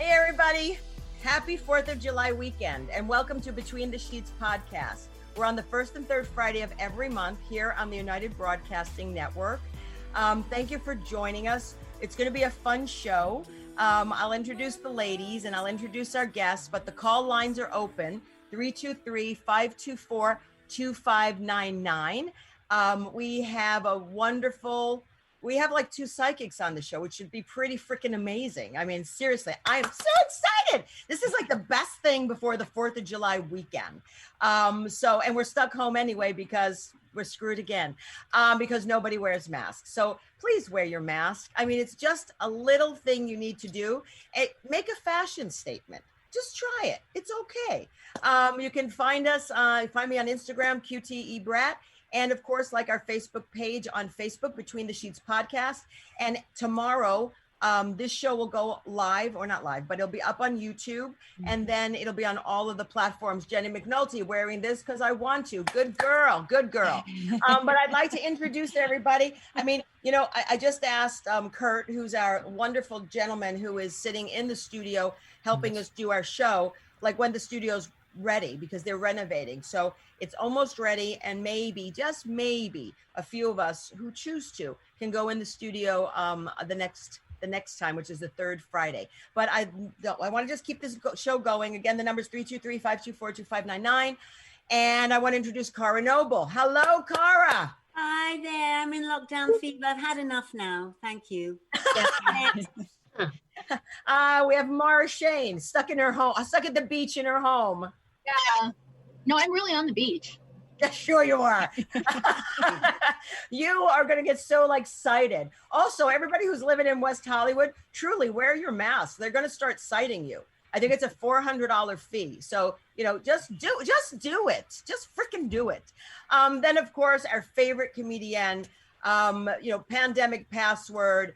Hey, everybody. Happy 4th of July weekend, and welcome to Between the Sheets podcast. We're on the first and third Friday of every month here on the United Broadcasting Network. Thank you for joining us. It's going to be a fun show. I'll introduce the ladies and I'll introduce our guests, but the call lines are open, 323-524-2599. We have like two psychics on the show, which should be pretty freaking amazing. I mean, seriously, I am so excited. This is like the best thing before the 4th of July weekend. And we're stuck home anyway because we're screwed again, because nobody wears masks. So please wear your mask. I mean, it's just a little thing you need to do. Make a fashion statement. Just try it. It's okay. You can find us, find me on Instagram, QTEBrat. And of course, like our Facebook page on Facebook, Between the Sheets podcast. And tomorrow, this show will go live, or not live, but it'll be up on YouTube. And then it'll be on all of the platforms. Jenny McNulty wearing this because I want to. Good girl, good girl. But I'd like to introduce everybody. I mean, you know, I just asked Kurt, who's our wonderful gentleman who is sitting in the studio helping us do our show, like when the studio's ready, because they're renovating. So it's almost ready, and maybe, just maybe, a few of us who choose to can go in the studio the next time, which is the third Friday. But I want to just keep this show going. Again, the number is 323-524-2599. And I want to introduce Cara Noble. Hello, Cara. Hi there. I'm in lockdown fever. I've had enough now. Thank you. We have Mara Shane stuck at the beach in her home. Yeah. No, I'm really on the beach. Yeah, sure you are. You are going to get so excited. Also, everybody who's living in West Hollywood, truly wear your mask. They're going to start citing you. I think it's a $400 fee. So, you know, just do it. Just freaking do it. Then, of course, our favorite comedian, pandemic password,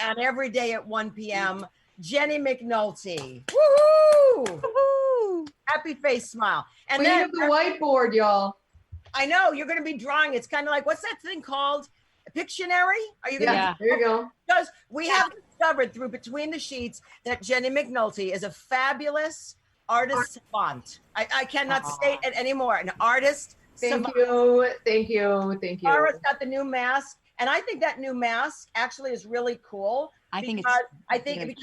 and every day at 1 p.m., Jenny McNulty. Woohoo! Woo-hoo! Happy face smile. And we have the whiteboard, y'all. I know you're going to be drawing. It's kind of like, what's that thing called? Pictionary? Are you going to? Yeah, there you go. Because we have discovered through Between the Sheets that Jenny McNulty is a fabulous artist savant. I cannot state it anymore. An artist. Thank you. Cara's got the new mask, and I think that new mask actually is really cool. I think because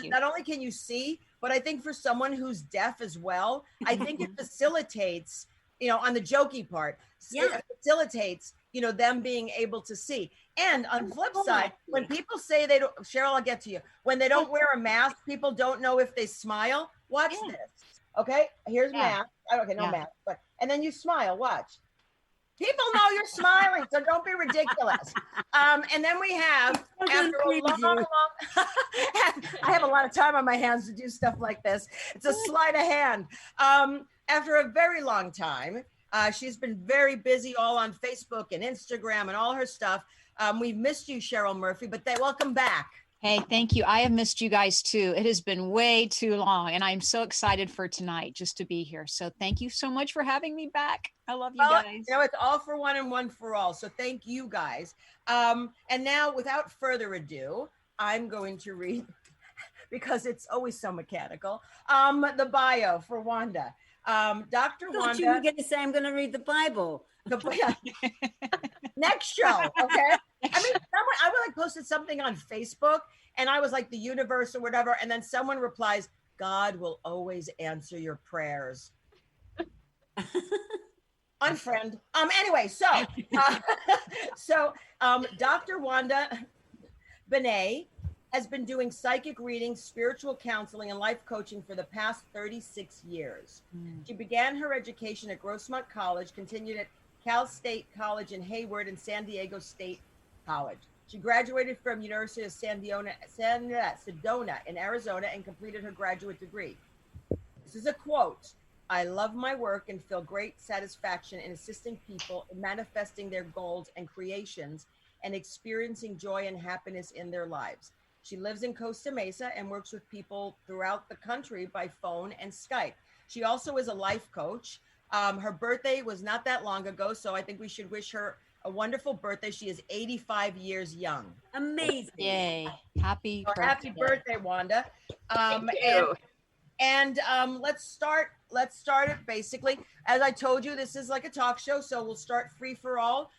not only can you see, but I think for someone who's deaf as well, I think it facilitates, on the jokey part, it facilitates, them being able to see. And on the flip side, when people say they don't, Cheryl, I'll get to you. When they don't wear a mask, people don't know if they smile. Watch this. Okay, here's mask. Okay, no mask, and then you smile. Watch. People know you're smiling, so don't be ridiculous. And then we have, after a long, I have a lot of time on my hands to do stuff like this. It's a sleight of hand. After a very long time, she's been very busy all on Facebook and Instagram and all her stuff. We've missed you, Cheryl Murphy, but welcome back. Hey, thank you. I have missed you guys too. It has been way too long, and I'm so excited for tonight just to be here. So thank you so much for having me back. I love you guys. It's all for one and one for all. So thank you guys. And now, without further ado, I'm going to read, because it's always so mechanical, the bio for Wanda. Dr. Wanda. You were going to say I'm going to read the Bible. Next show, okay? I mean, I posted something on Facebook, and I was like, the universe or whatever, and then someone replies, God will always answer your prayers. Unfriend. Anyway, Dr. Wanda Binats has been doing psychic readings, spiritual counseling, and life coaching for the past 36 years. She began her education at Grossmont College, continued at Cal State College in Hayward, and San Diego State College. She graduated from University of Sedona in Arizona and completed her graduate degree. This is a quote. I love my work and feel great satisfaction in assisting people in manifesting their goals and creations and experiencing joy and happiness in their lives. She lives in Costa Mesa and works with people throughout the country by phone and Skype. She also is a life coach. Her birthday was not that long ago, so I think we should wish her a wonderful birthday. She is 85 years young. Amazing. Yay. Happy birthday. Happy birthday, Wanda. Thank you. And let's start it basically. As I told you, this is like a talk show, so we'll start free for all.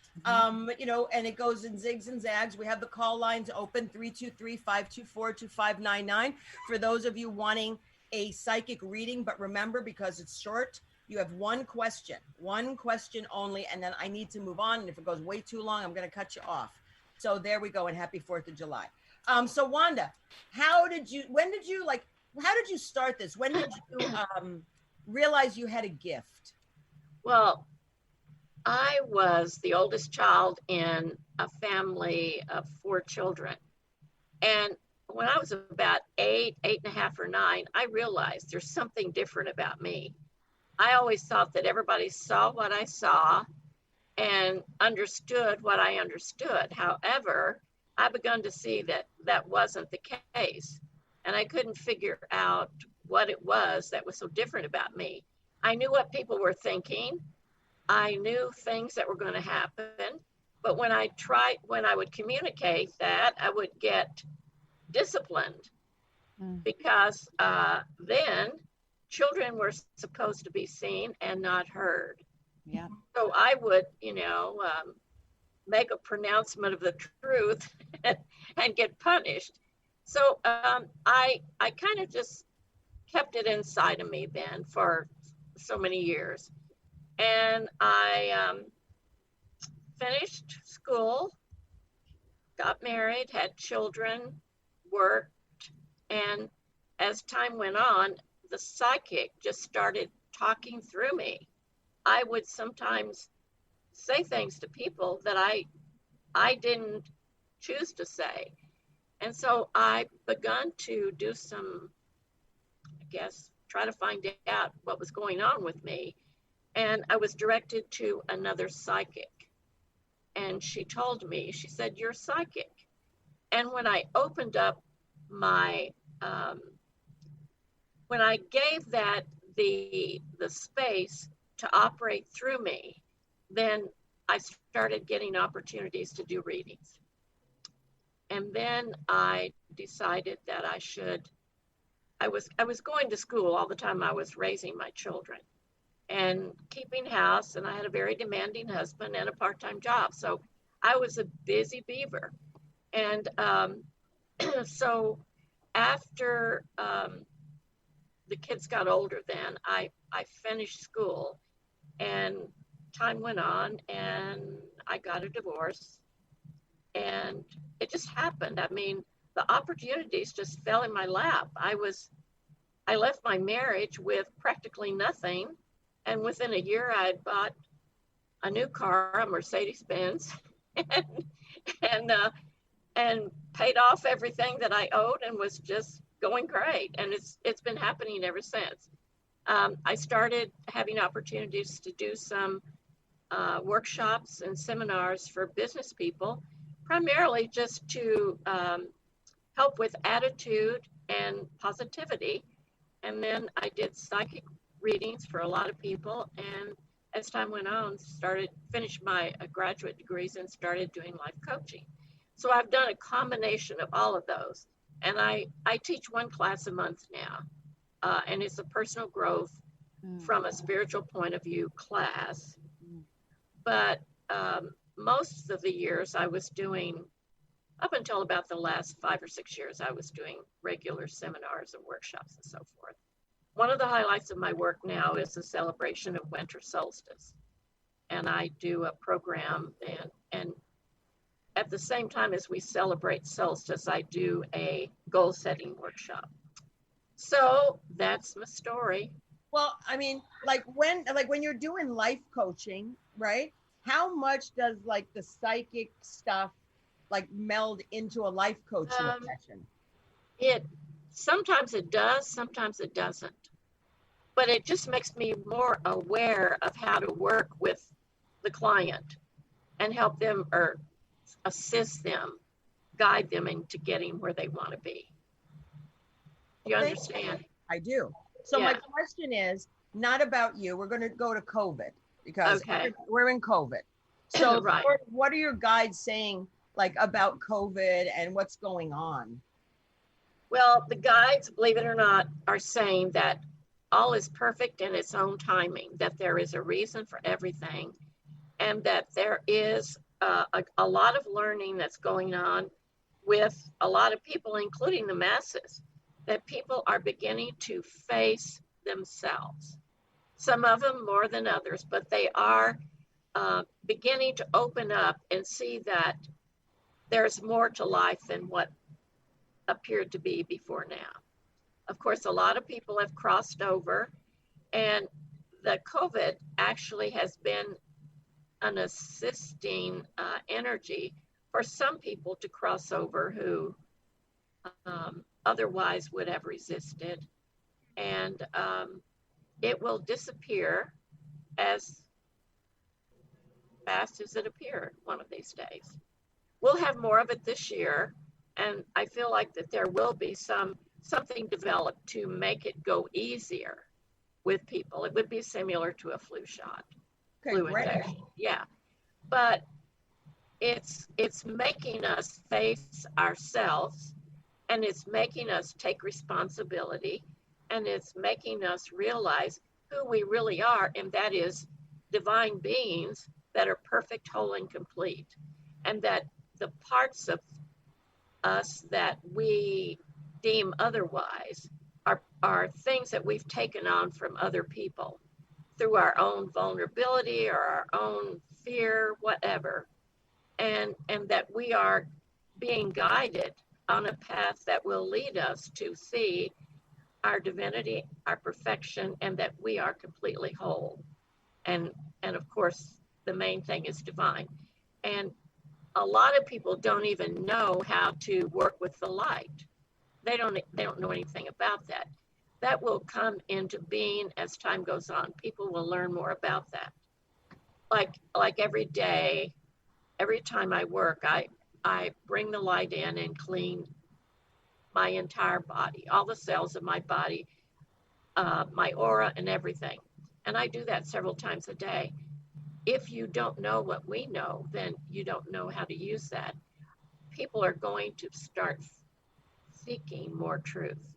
You know, and it goes in zigs and zags. We have the call lines open 323-524-2599 for those of you wanting a psychic reading. But remember, because it's short, you have one question only, and then I need to move on. And if it goes way too long, I'm going to cut you off. So there we go, and happy 4th of July. So Wanda, how did you start this? When did you realize you had a gift? Well, I was the oldest child in a family of 4 children. And when I was about 8 and a half or 9, I realized there's something different about me. I always thought that everybody saw what I saw and understood what I understood. However, I begun to see that that wasn't the case. And I couldn't figure out what it was that was so different about me. I knew what people were thinking. I knew things that were going to happen. But when I would communicate that, I would get disciplined because then children were supposed to be seen and not heard. Yeah. So I would, make a pronouncement of the truth and get punished. So I kind of just kept it inside of me then for so many years. And I finished school, got married, had children, worked. And as time went on, the psychic just started talking through me. I would sometimes say things to people that I didn't choose to say. And so I begun to do some, try to find out what was going on with me. And I was directed to another psychic. And she told me, she said, "You're psychic." And when I opened up my, when I gave that the space to operate through me, then I started getting opportunities to do readings. And then I decided that I was going to school all the time. I was raising my children and keeping house, and I had a very demanding husband and a part-time job. So I was a busy beaver. And so after the kids got older, then I finished school, and time went on, and I got a divorce, and it just happened. I mean, the opportunities just fell in my lap. I left my marriage with practically nothing, and within a year I had bought a new car, a Mercedes-Benz, and paid off everything that I owed, and was just going great. And it's been happening ever since. I started having opportunities to do some workshops and seminars for business people, primarily just to help with attitude and positivity. And then I did psychic readings for a lot of people. And as time went on, finished my graduate degrees and started doing life coaching. So I've done a combination of all of those. And I teach one class a month now. And it's a personal growth from a spiritual point of view class. But most of the years I was doing, up until about the last 5 or 6 years, I was doing regular seminars and workshops and so forth. One of the highlights of my work now is the celebration of winter solstice. And I do a program, and at the same time as we celebrate solstice, I do a goal setting workshop. So that's my story. Well, I mean, when you're doing life coaching, right? How much does like the psychic stuff like meld into a life coaching session? Sometimes it does, sometimes it doesn't. But it just makes me more aware of how to work with the client and help them or assist them, guide them into getting where they want to be. Do you understand? I do. So my question is not about you. We're going to go to COVID because we're in COVID. So right. What are your guides saying like about COVID and what's going on? Well, the guides, believe it or not, are saying that all is perfect in its own timing, that there is a reason for everything, and that there is a lot of learning that's going on with a lot of people, including the masses, that people are beginning to face themselves. Some of them more than others, but they are beginning to open up and see that there's more to life than what appeared to be before now. Of course, a lot of people have crossed over, and the COVID actually has been an assisting energy for some people to cross over who otherwise would have resisted. And it will disappear as fast as it appeared one of these days. We'll have more of it this year, and I feel like that there will be something developed to make it go easier with people. It would be similar to a flu shot. Okay, Flu great. injection. Yeah, but it's making us face ourselves, and it's making us take responsibility, and it's making us realize who we really are, and that is divine beings that are perfect, whole, and complete, and that the parts of us that we deem otherwise are things that we've taken on from other people through our own vulnerability or our own fear, whatever, and that we are being guided on a path that will lead us to see our divinity, our perfection, and that we are completely whole. And of course, the main thing is divine. And a lot of people don't even know how to work with the light. They don't know anything about that. That will come into being as time goes on. People will learn more about that. Like every day, every time I work, I bring the light in and clean my entire body, all the cells of my body, my aura and everything. And I do that several times a day. If you don't know what we know, then you don't know how to use that. People are going to start seeking more truth.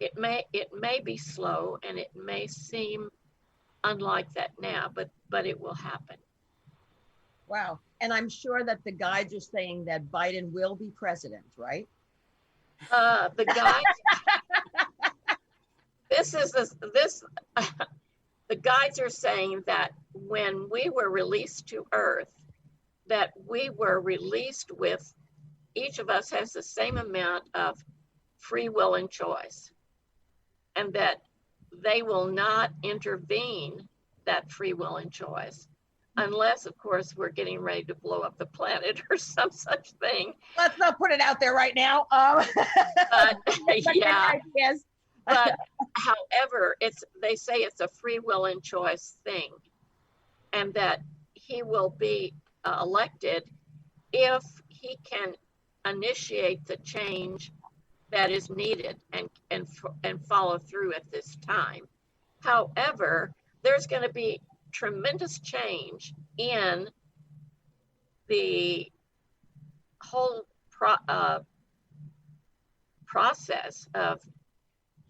It may be slow, and it may seem unlike that now, but it will happen. Wow. And I'm sure that the guides are saying that Biden will be president, right? The guides, the guides are saying that when we were released to Earth, that we were released with, each of us has the same amount of free will and choice, and that they will not intervene that free will and choice unless, of course, we're getting ready to blow up the planet or some such thing. Let's not put it out there right now. Yeah. Yes. But however, they say it's a free will and choice thing, and that he will be elected if he can initiate the change that is needed and follow through at this time. However, there's going to be tremendous change in the whole process of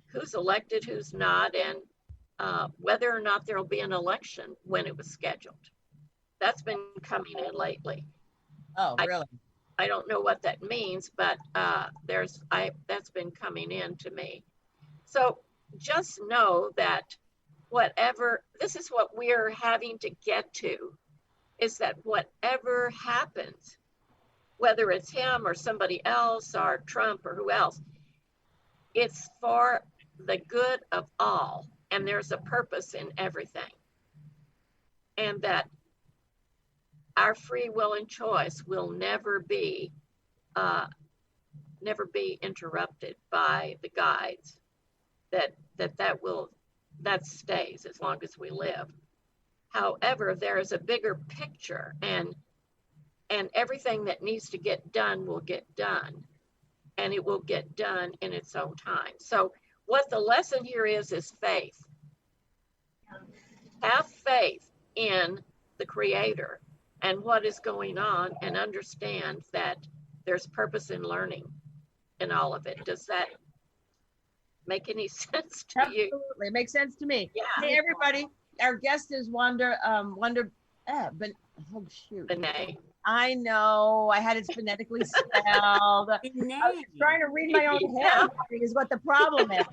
who's elected, who's not, and whether or not there will be an election when it was scheduled. That's been coming in lately. Oh, really? I don't know what that means, but that's been coming in to me. So just know that this is what we're having to get to, is that whatever happens, whether it's him or somebody else or Trump or who else, it's for the good of all, and there's a purpose in everything. And that our free will and choice will never be interrupted by the guides. That stays as long as we live. However, there is a bigger picture, and everything that needs to get done will get done, and it will get done in its own time. So what the lesson here is faith. Have faith in the Creator and what is going on, and understand that there's purpose in learning in all of it. Does that make any sense to you? Absolutely, it makes sense to me. Yeah. Hey, everybody, our guest is Wanda. Oh shoot. Benay. I know. I had it phonetically spelled. I was trying to read my own handwriting is what the problem is.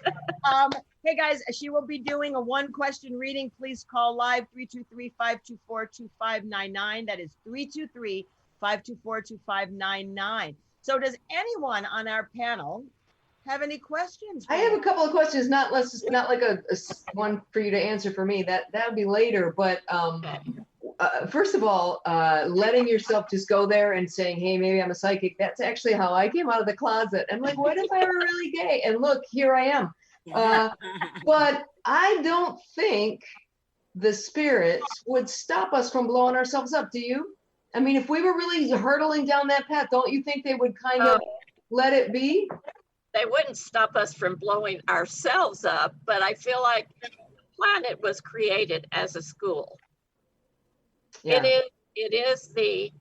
Hey guys, she will be doing a 1-question reading. Please call live 323-524-2599. That is 323-524-2599. So does anyone on our panel have any questions? I have a couple of questions, not like a one for you to answer for me. That would be later. But first of all, letting yourself just go there and saying, hey, maybe I'm a psychic. That's actually how I came out of the closet. I'm like, what if I were really gay? And look, here I am. But I don't think the spirits would stop us from blowing ourselves up. Do you? I mean, if we were really hurtling down that path, don't you think they would kind of let it be? They wouldn't stop us from blowing ourselves up, but I feel like the planet was created as a school. Yeah. It is the,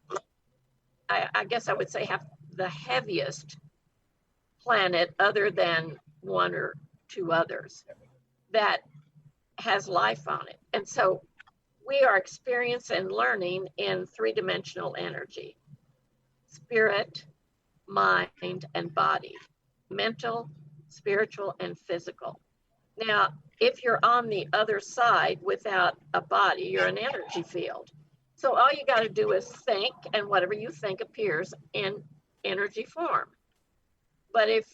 I guess I would say, the heaviest planet other than one or two others that has life on it. And so we are experiencing and learning in 3-dimensional energy: spirit, mind, and body, mental, spiritual, and physical. Now, if you're on the other side without a body, you're an energy field. So all you got to do is think, and whatever you think appears in energy form. But if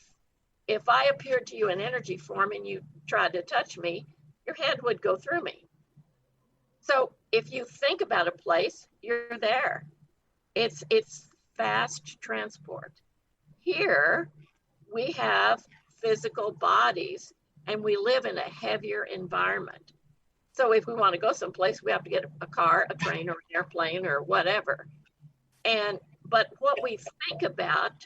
I appeared to you in energy form and you tried to touch me, your hand would go through me. So if you think about a place, you're there. It's fast transport. Here, we have physical bodies and we live in a heavier environment. So if we want to go someplace, we have to get a car, a train, or an airplane, or whatever. But what we think about,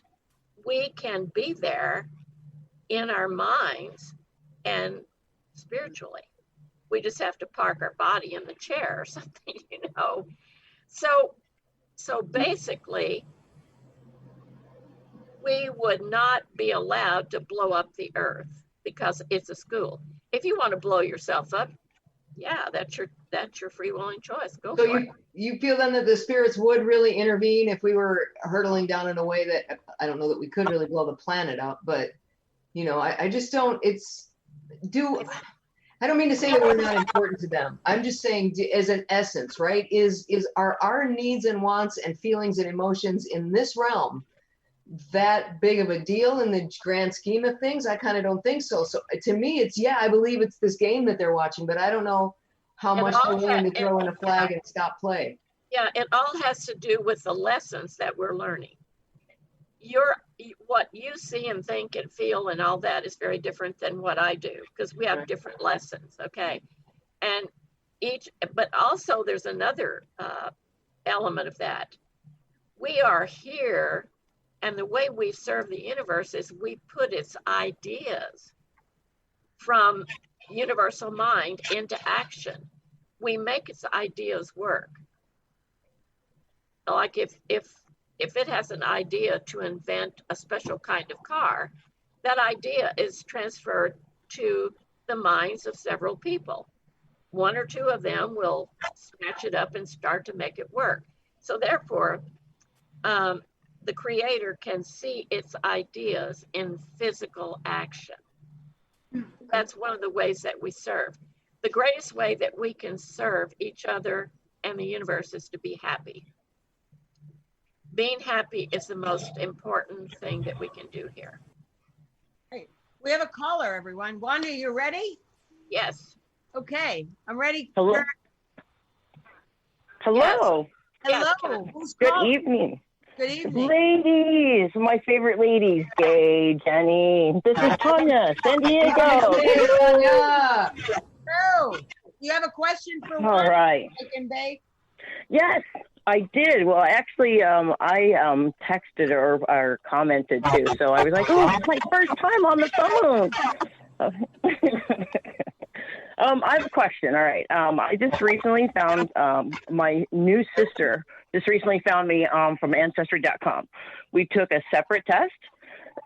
we can be there in our minds and spiritually. We just have to park our body in the chair or something, you know. So basically, we would not be allowed to blow up the earth because it's a school. If you want to blow yourself up, yeah, that's your free willing choice. Go for it. You feel then that the spirits would really intervene if we were hurtling down in a way that, I don't know that we could really blow the planet up, but you know, I just don't, I don't mean to say that we're not important to them. I'm just saying as an essence, right? Are our needs and wants and feelings and emotions in this realm that big of a deal in the grand scheme of things? I kind of don't think so. So to me, I believe it's this game that they're watching, but I don't know how much they're willing to throw in a flag and stop play. Yeah, it all has to do with the lessons that we're learning. What you see and think and feel and all that is very different than what I do, because we have different lessons, okay? And but also there's another element of that. We are here, and the way we serve the universe is we put its ideas from universal mind into action. We make its ideas work. Like if it has an idea to invent a special kind of car, that idea is transferred to the minds of several people. One or two of them will snatch it up and start to make it work. So therefore, the creator can see its ideas in physical action. That's one of the ways that we serve. The greatest way that we can serve each other and the universe is to be happy. Being happy is the most important thing that we can do here. Hey, we have a caller, everyone. Wanda, you ready? Yes. Okay, I'm ready. Hello. Hello. Hello. Yes. Who's Good calling? evening. Good evening. Ladies, my favorite ladies, Gaye, Jenny. This is Tanya, San Diego. Yeah. Oh, you have a question for All Wanda? right. Yes, I did. Well, actually, I texted or commented too. So I was like, oh, it's my first time on the phone. I have a question. All right. I just recently found my new sister just recently found me from Ancestry.com. We took a separate test,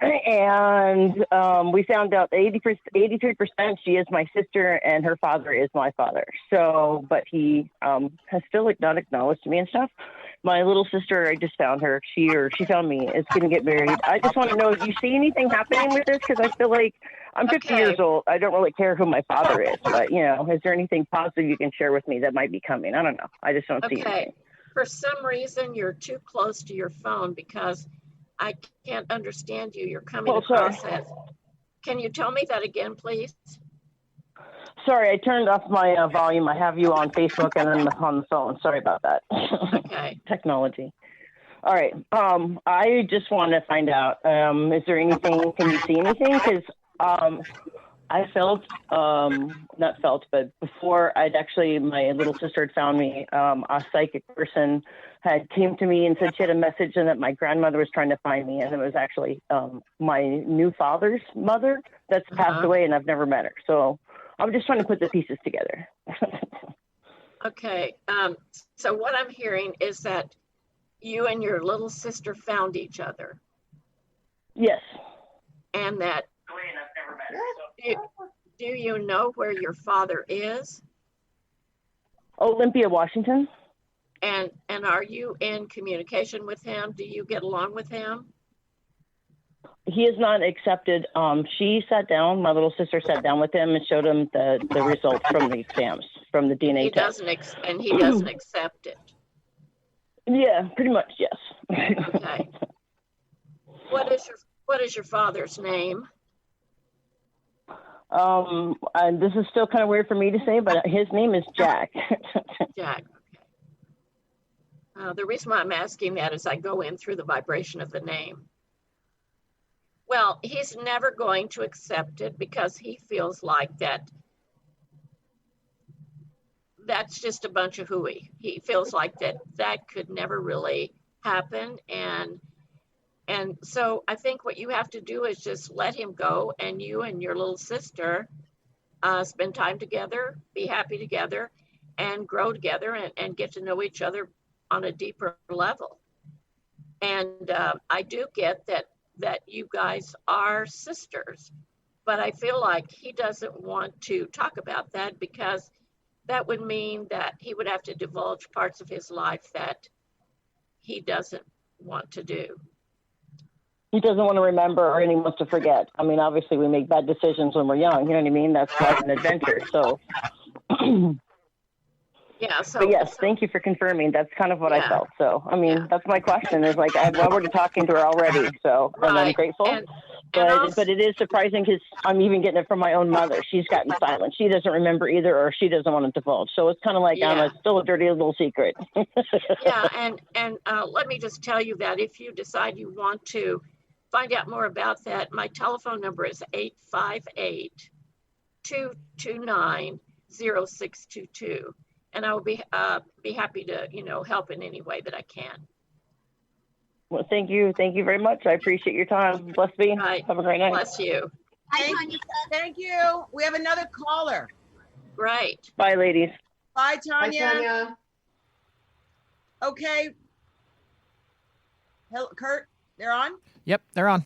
And we found out 83% she is my sister and her father is my father. So, but he has still not acknowledged me and stuff. My little sister, I just found her. She found me, is going to get married. I just want to know, do you see anything happening with this? Because I feel like I'm 50 years old. I don't really care who my father is. But, you know, is there anything positive you can share with me that might be coming? I don't know. I just don't see anything. For some reason, you're too close to your phone because I can't understand you. You're coming across as. Can you tell me that again, please? Sorry, I turned off my volume. I have you on Facebook and then on the phone. Sorry about that. Okay. Technology. All right. I just want to find out, is there anything, can you see anything? Because I felt, not felt, but before my little sister had found me, a psychic person had came to me and said she had a message and that my grandmother was trying to find me. And it was actually my new father's mother that's passed away and I've never met her. So I'm just trying to put the pieces together. Okay. So what I'm hearing is that you and your little sister found each other. Yes. And that do you know where your father is? Olympia, Washington. And are you in communication with him? Do you get along with him? He is not accepted. She sat down, my little sister sat down with him and showed him the results from the exams, from the DNA test. And he doesn't accept it. Yeah, pretty much, yes. Okay. What is your father's name? And this is still kind of weird for me to say, but his name is Jack. Jack. Okay. The reason why I'm asking that is I go in through the vibration of the name. Well, he's never going to accept it because he feels like that's just a bunch of hooey. He feels like that could never really happen. And so I think what you have to do is just let him go, and you and your little sister spend time together, be happy together, and grow together and get to know each other on a deeper level. And I do get that you guys are sisters, but I feel like he doesn't want to talk about that because that would mean that he would have to divulge parts of his life that he doesn't want to do. He doesn't want to remember or he wants to forget. I mean, obviously we make bad decisions when we're young, you know what I mean? That's life and adventure, so. Yeah, so. But yes, thank you for confirming. That's kind of what I felt. So, I mean, that's my question is like, I've already talking to her already, so and I'm grateful. But it is surprising because I'm even getting it from my own mother. She's gotten silent. She doesn't remember either, or she doesn't want to divulge. So it's kind of like I'm still a dirty little secret. Yeah, and let me just tell you that if you decide you want to find out more about that, my telephone number is 858-229-0622. And I will be happy to, help in any way that I can. Well, thank you. Thank you very much. I appreciate your time. Bless me. Right. Have a great night. Bless you. Thank you. We have another caller. Great. Bye, ladies. Bye, Tanya. Bye, Tanya. Okay. Hello, Kurt, they're on? Yep, they're on.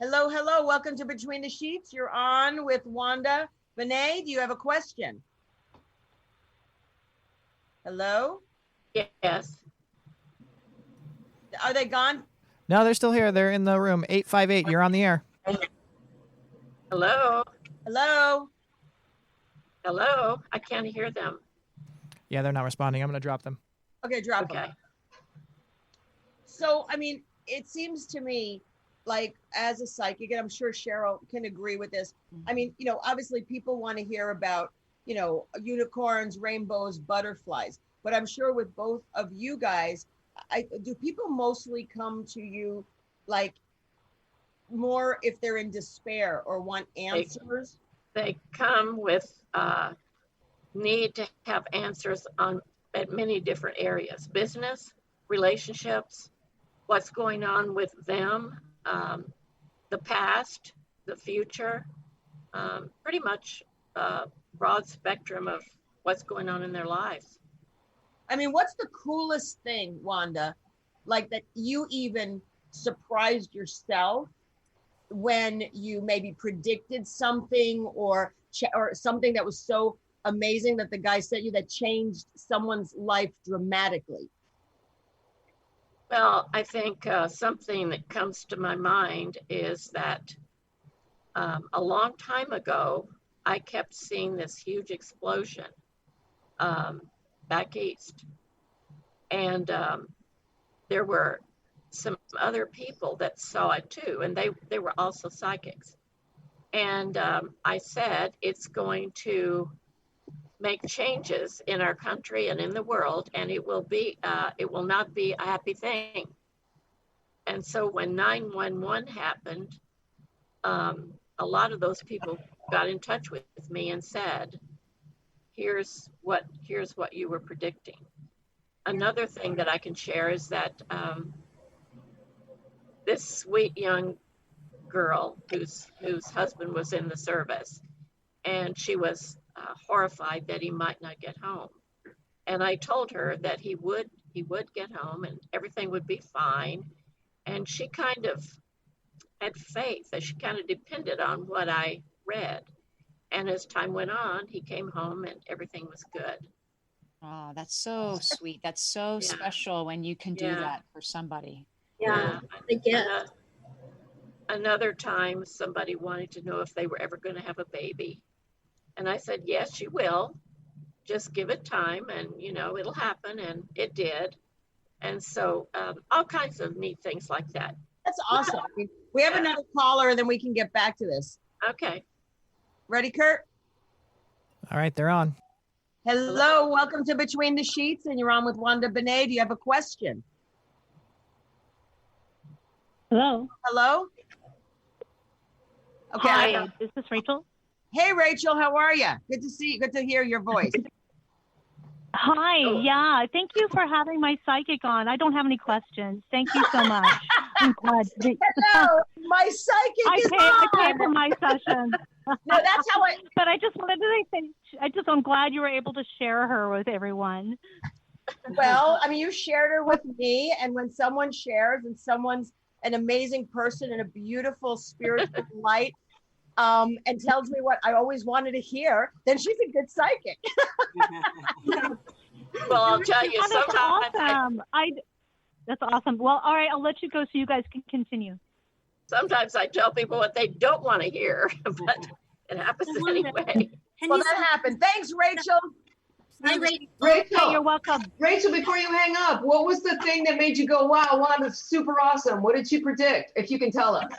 Hello. Welcome to Between the Sheets. You're on with Wanda. Vinay, do you have a question? Hello? Yes. Are they gone? No, they're still here. They're in the room. 858, you're on the air. Hello? Hello? I can't hear them. Yeah, they're not responding. I'm going to drop them. Okay, drop them. So, I mean, it seems to me like as a psychic, and I'm sure Cheryl can agree with this. I mean, obviously people want to hear about unicorns, rainbows, butterflies. But I'm sure with both of you guys, do people mostly come to you like more if they're in despair or want answers? They come with need to have answers at many different areas: business, relationships, what's going on with them, the past, the future, pretty much broad spectrum of what's going on in their lives. I mean, what's the coolest thing, Wanda, like that you even surprised yourself when you maybe predicted something or something that was so amazing that the guy sent you that changed someone's life dramatically? Well, I think something that comes to my mind is that a long time ago, I kept seeing this huge explosion back east. And there were some other people that saw it too, and they were also psychics. And I said, it's going to make changes in our country and in the world, and it will not be a happy thing. And so when 9/11 happened, a lot of those people got in touch with me and said, here's what you were predicting. Another thing that I can share is that this sweet young girl whose husband was in the service, and she was horrified that he might not get home. And I told her that he would get home and everything would be fine. And she kind of had faith, that she kind of depended on what I read. And as time went on, he came home and everything was good. Oh, that's so sweet. That's so special when you can do that for somebody. Yeah. Another time, somebody wanted to know if they were ever going to have a baby. And I said, yes, you will. Just give it time and, it'll happen. And it did. And so all kinds of neat things like that. That's awesome. We have another caller, and then we can get back to this. Okay. Ready, Kurt? All right, they're on. Hello, welcome to Between the Sheets, and you're on with Wanda Binats. Do you have a question? Hello. Hello? Okay. Hi, is this Rachel? Hey, Rachel, how are you? Good to see you. Good to hear your voice. Hi, yeah. Thank you for having my psychic on. I don't have any questions. Thank you so much. I'm glad. Hello, my psychic is on. I pay for my session. No, that's how I. But I just wanted to say, I'm glad you were able to share her with everyone. Well, I mean, you shared her with me, and when someone shares and someone's an amazing person and a beautiful spiritual light, and tells me what I always wanted to hear, then she's a good psychic. Well, I'll tell you, that's awesome. That's awesome. Well, all right, I'll let you go so you guys can continue. Sometimes I tell people what they don't want to hear, but it happens anyway. Well, that happened. Thanks, Rachel. Hi, Rachel. Rachel, you're welcome. Rachel, before you hang up, what was the thing that made you go, wow, Wanda's super awesome? What did she predict, if you can tell us?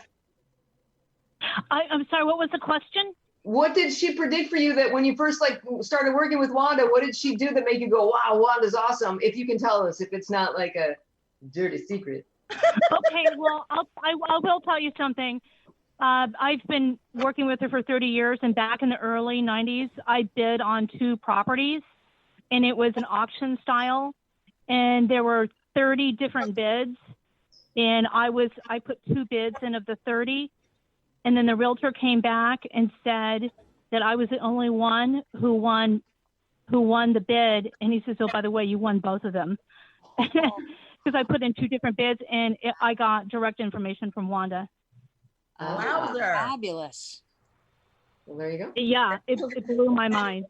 I'm sorry, what was the question? What did she predict for you that when you first started working with Wanda, what did she do that made you go, wow, Wanda's awesome? If you can tell us, if it's not like a dirty secret. Okay, well, I will tell you something. I've been working with her for 30 years, and back in the early 90s, I bid on 2 properties, and it was an auction style, and there were 30 different bids, and I put 2 bids in of the 30, and then the realtor came back and said that I was the only one who won the bid, and he says, oh, by the way, you won both of them. Because I put in 2 different bids, and I got direct information from Wanda. Wowzer. Fabulous. Well, there you go. Yeah, it blew my mind.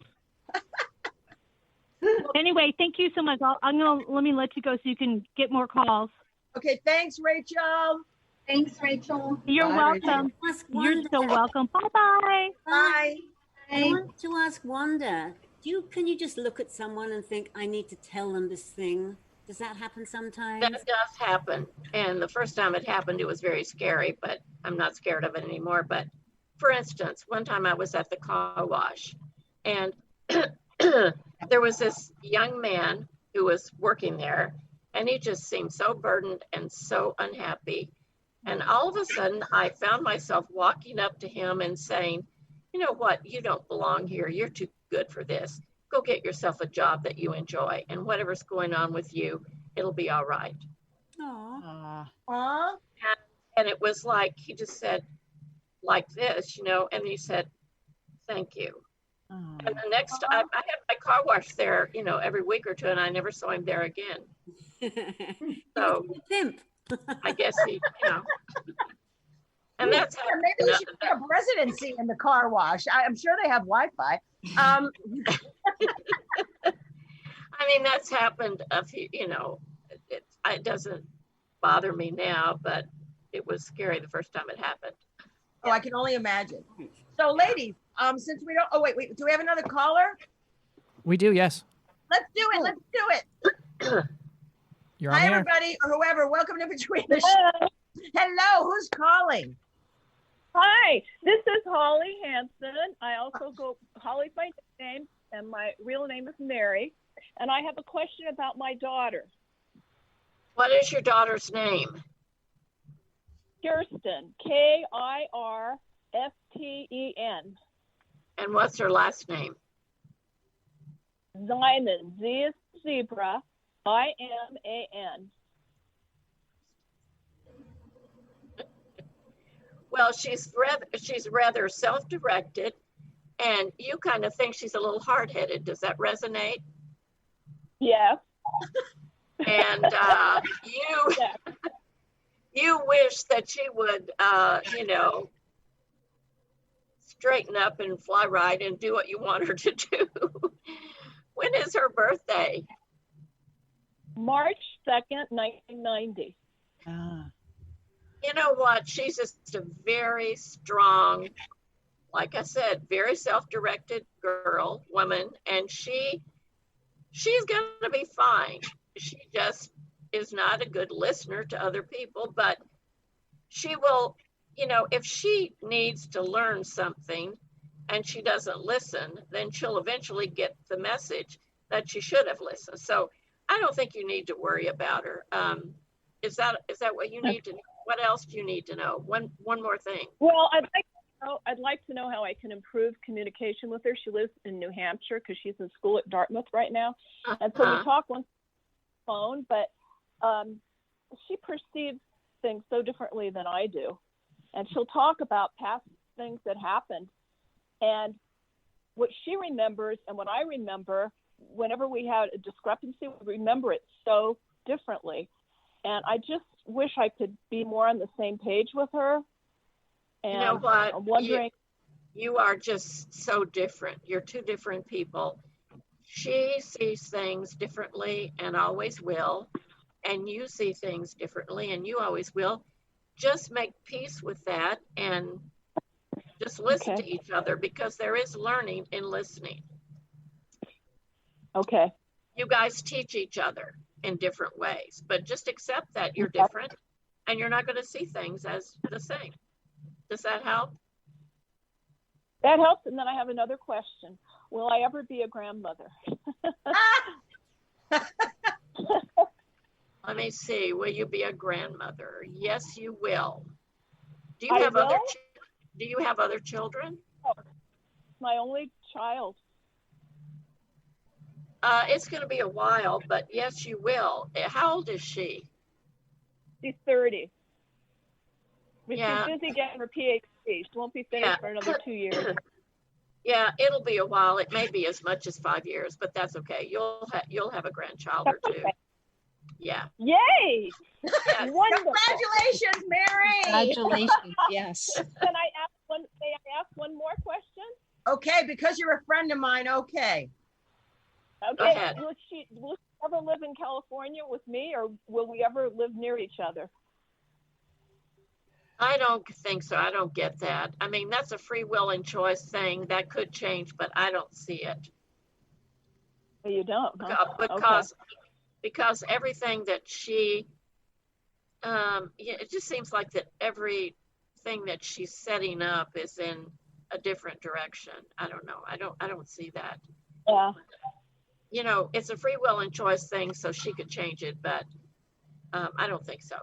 Anyway, thank you so much. Let me let you go so you can get more calls. Okay, thanks, Rachel. Thanks, Rachel. You're welcome. You're so welcome. Bye-bye. Bye. I want to ask Wanda, can you just look at someone and think, I need to tell them this thing? Does that happen sometimes? That does happen. And the first time it happened, it was very scary, but I'm not scared of it anymore. But for instance, one time I was at the car wash, and there was this young man who was working there, and he just seemed so burdened and so unhappy. And all of a sudden, I found myself walking up to him and saying, you know what, you don't belong here. You're too good for this. Go get yourself a job that you enjoy, and whatever's going on with you, it'll be all right. Aww. And it was like, he just said like this, and he said, thank you. And the next time I had my car wash there, every week or two, and I never saw him there again. So Pimp. I guess he, And that's Yeah, maybe you should get a residency in the car wash. I'm sure they have Wi-Fi. I mean, that's happened a few, it doesn't bother me now, but it was scary the first time it happened. Oh, I can only imagine. So ladies, since we don't, wait, do we have another caller? We do, yes. Let's do it. You're on Hi, the air. everybody, or whoever. Welcome to Between the Show. Hello, who's calling? Hi, this is Holly Hanson. I also go, Holly's my name, and my real name is Mary. And I have a question about my daughter. What is your daughter's name? Kirsten, Kirsten. And what's her last name? Zyman, Z is zebra, I-M-A-N. Well, she's rather self-directed, and you kind of think she's a little hard-headed. Does that resonate? Yes. And you wish that she would, straighten up and fly right and do what you want her to do. When is her birthday? March 2nd, 1990. You know what? She's just a very strong, like I said, very self-directed woman, and she's going to be fine. She just is not a good listener to other people, but she will, if she needs to learn something and she doesn't listen, then she'll eventually get the message that she should have listened. So I don't think you need to worry about her. Is that what you need to know? What else do you need to know? One more thing. Well, I'd like to know how I can improve communication with her. She lives in New Hampshire because she's in school at Dartmouth right now. And so we talk on the phone, but she perceives things so differently than I do. And she'll talk about past things that happened. And what she remembers and what I remember, whenever we had a discrepancy, we remember it so differently. And I just wish I could be more on the same page with her. And you know what? I'm wondering. You are just so different. You're two different people. She sees things differently and always will. And you see things differently and you always will. Just make peace with that and just listen to each other, because there is learning in listening. Okay. You guys teach each other in different ways, but just accept that you're different and you're not going to see things as the same. Does that help? That helps. And then I have another question. Will I ever be a grandmother? Let me see. Will you be a grandmother? Yes, you will. Do you have other children? Oh, my only child. It's going to be a while, but yes, you will. How old is she? She's 30. But Yeah. she's busy getting her PhD. She won't be finished for another 2 years. Yeah, it'll be a while. It may be as much as 5 years, but that's okay. You'll have a grandchild or two. Yeah. Yay! Yes. Wonderful. Congratulations, Mary. Congratulations. Yes. May I ask one more question? Okay, because you're a friend of mine. Okay. Okay. ahead. Will she ever live in California with me, or will we ever live near each other? I don't think so. I don't get that. I mean, that's a free will and choice thing that could change, but I don't see it. Well, you don't, huh? Because everything that she, it just seems like that everything that she's setting up is in a different direction. I don't know. I don't see that. Yeah. It's a free will and choice thing, so she could change it, but I don't think so.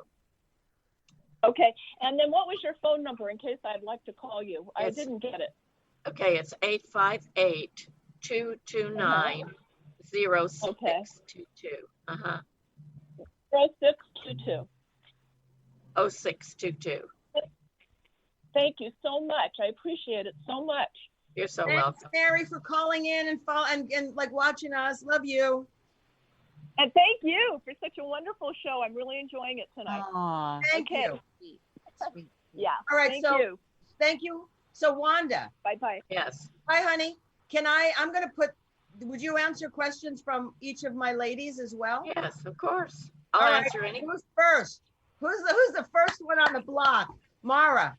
Okay. And then what was your phone number in case I'd like to call you? I didn't get it. Okay, it's 858-229-0622. 0622. 0622. Thank you so much. I appreciate it so much. You're so Thanks, welcome. Mary, for calling in and like watching us. Love you. And thank you for such a wonderful show. I'm really enjoying it tonight. Aww. Thank you. Sweet. Yeah. All right. Thank So you. thank you. So Wanda. Bye-bye. Yes. Hi, honey. I'm going to would you answer questions from each of my ladies as well? Yes, of course. All I'll right. answer any. Who's first? Who's the first one on the block? Mara.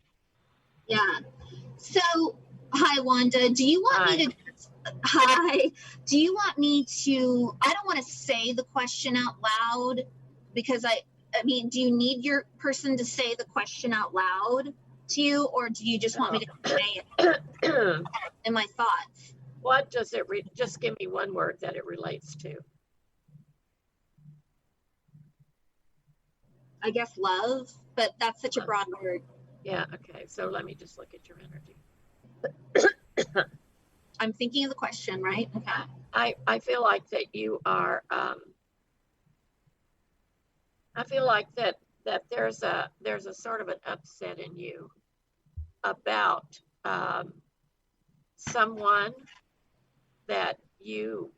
Yeah. So, hi, Wanda. Do you want me to? Hi. Do you want me to? I don't want to say the question out loud because I mean, do you need your person to say the question out loud to you, or do you just want me to say it in my thoughts? What does it? Just give me one word that it relates to. I guess love, but that's such a broad word. Yeah. Okay. So let me just look at your energy. I'm thinking of the question, right? Okay. I feel like that you are. I feel like that there's a sort of an upset in you about someone that you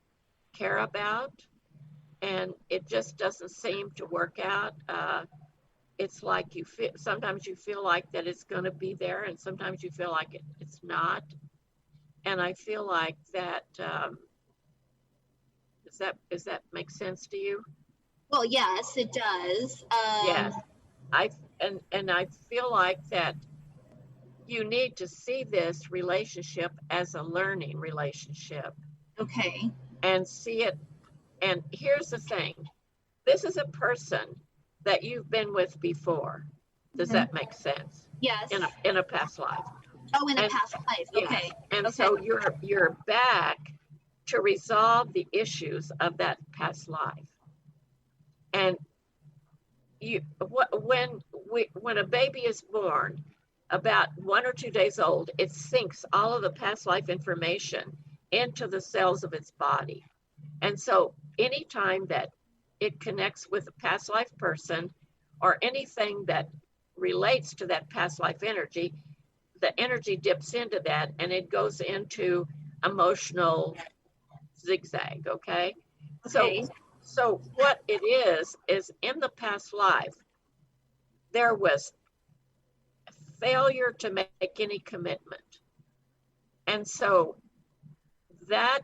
care about, and it just doesn't seem to work out. It's like sometimes you feel like that it's going to be there, and sometimes you feel like it's not. And I feel like that. Does that make sense to you? Well, yes, it does. Yes. I feel like that you need to see this relationship as a learning relationship. Okay. And see it. And here's the thing. This is a person that you've been with before. Does that make sense? Yes. In a past life. Oh, in a past life. Okay. Yeah. And so you're back to resolve the issues of that past life. And when a baby is born, about 1 or 2 days old, it sinks all of the past life information into the cells of its body. And so anytime that it connects with a past life person or anything that relates to that past life energy, the energy dips into that and it goes into emotional zigzag. Okay. So what it is in the past life, there was failure to make any commitment. And so that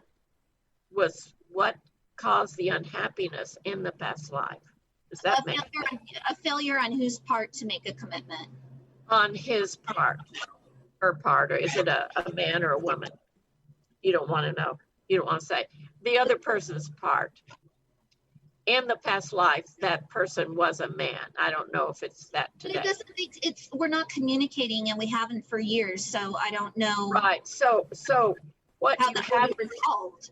was what caused the unhappiness in the past life. Does that make sense? A failure on whose part to make a commitment? On his part, her part, or is it a man or a woman? You don't want to know. You don't want to say. The other person's part. In the past life, that person was a man. I don't know if it's that today. But it doesn't, we're not communicating and we haven't for years, so I don't know. Right. So what how you that have resolved.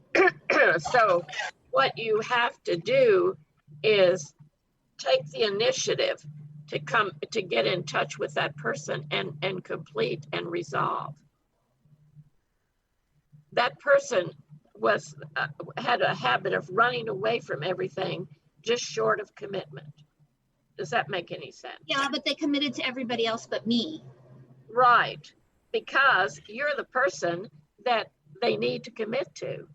So what you have to do is take the initiative to get in touch with that person and complete and resolve. That person had a habit of running away from everything just short of commitment. Does that make any sense? Yeah, but they committed to everybody else but me. Right, because you're the person that they need to commit to.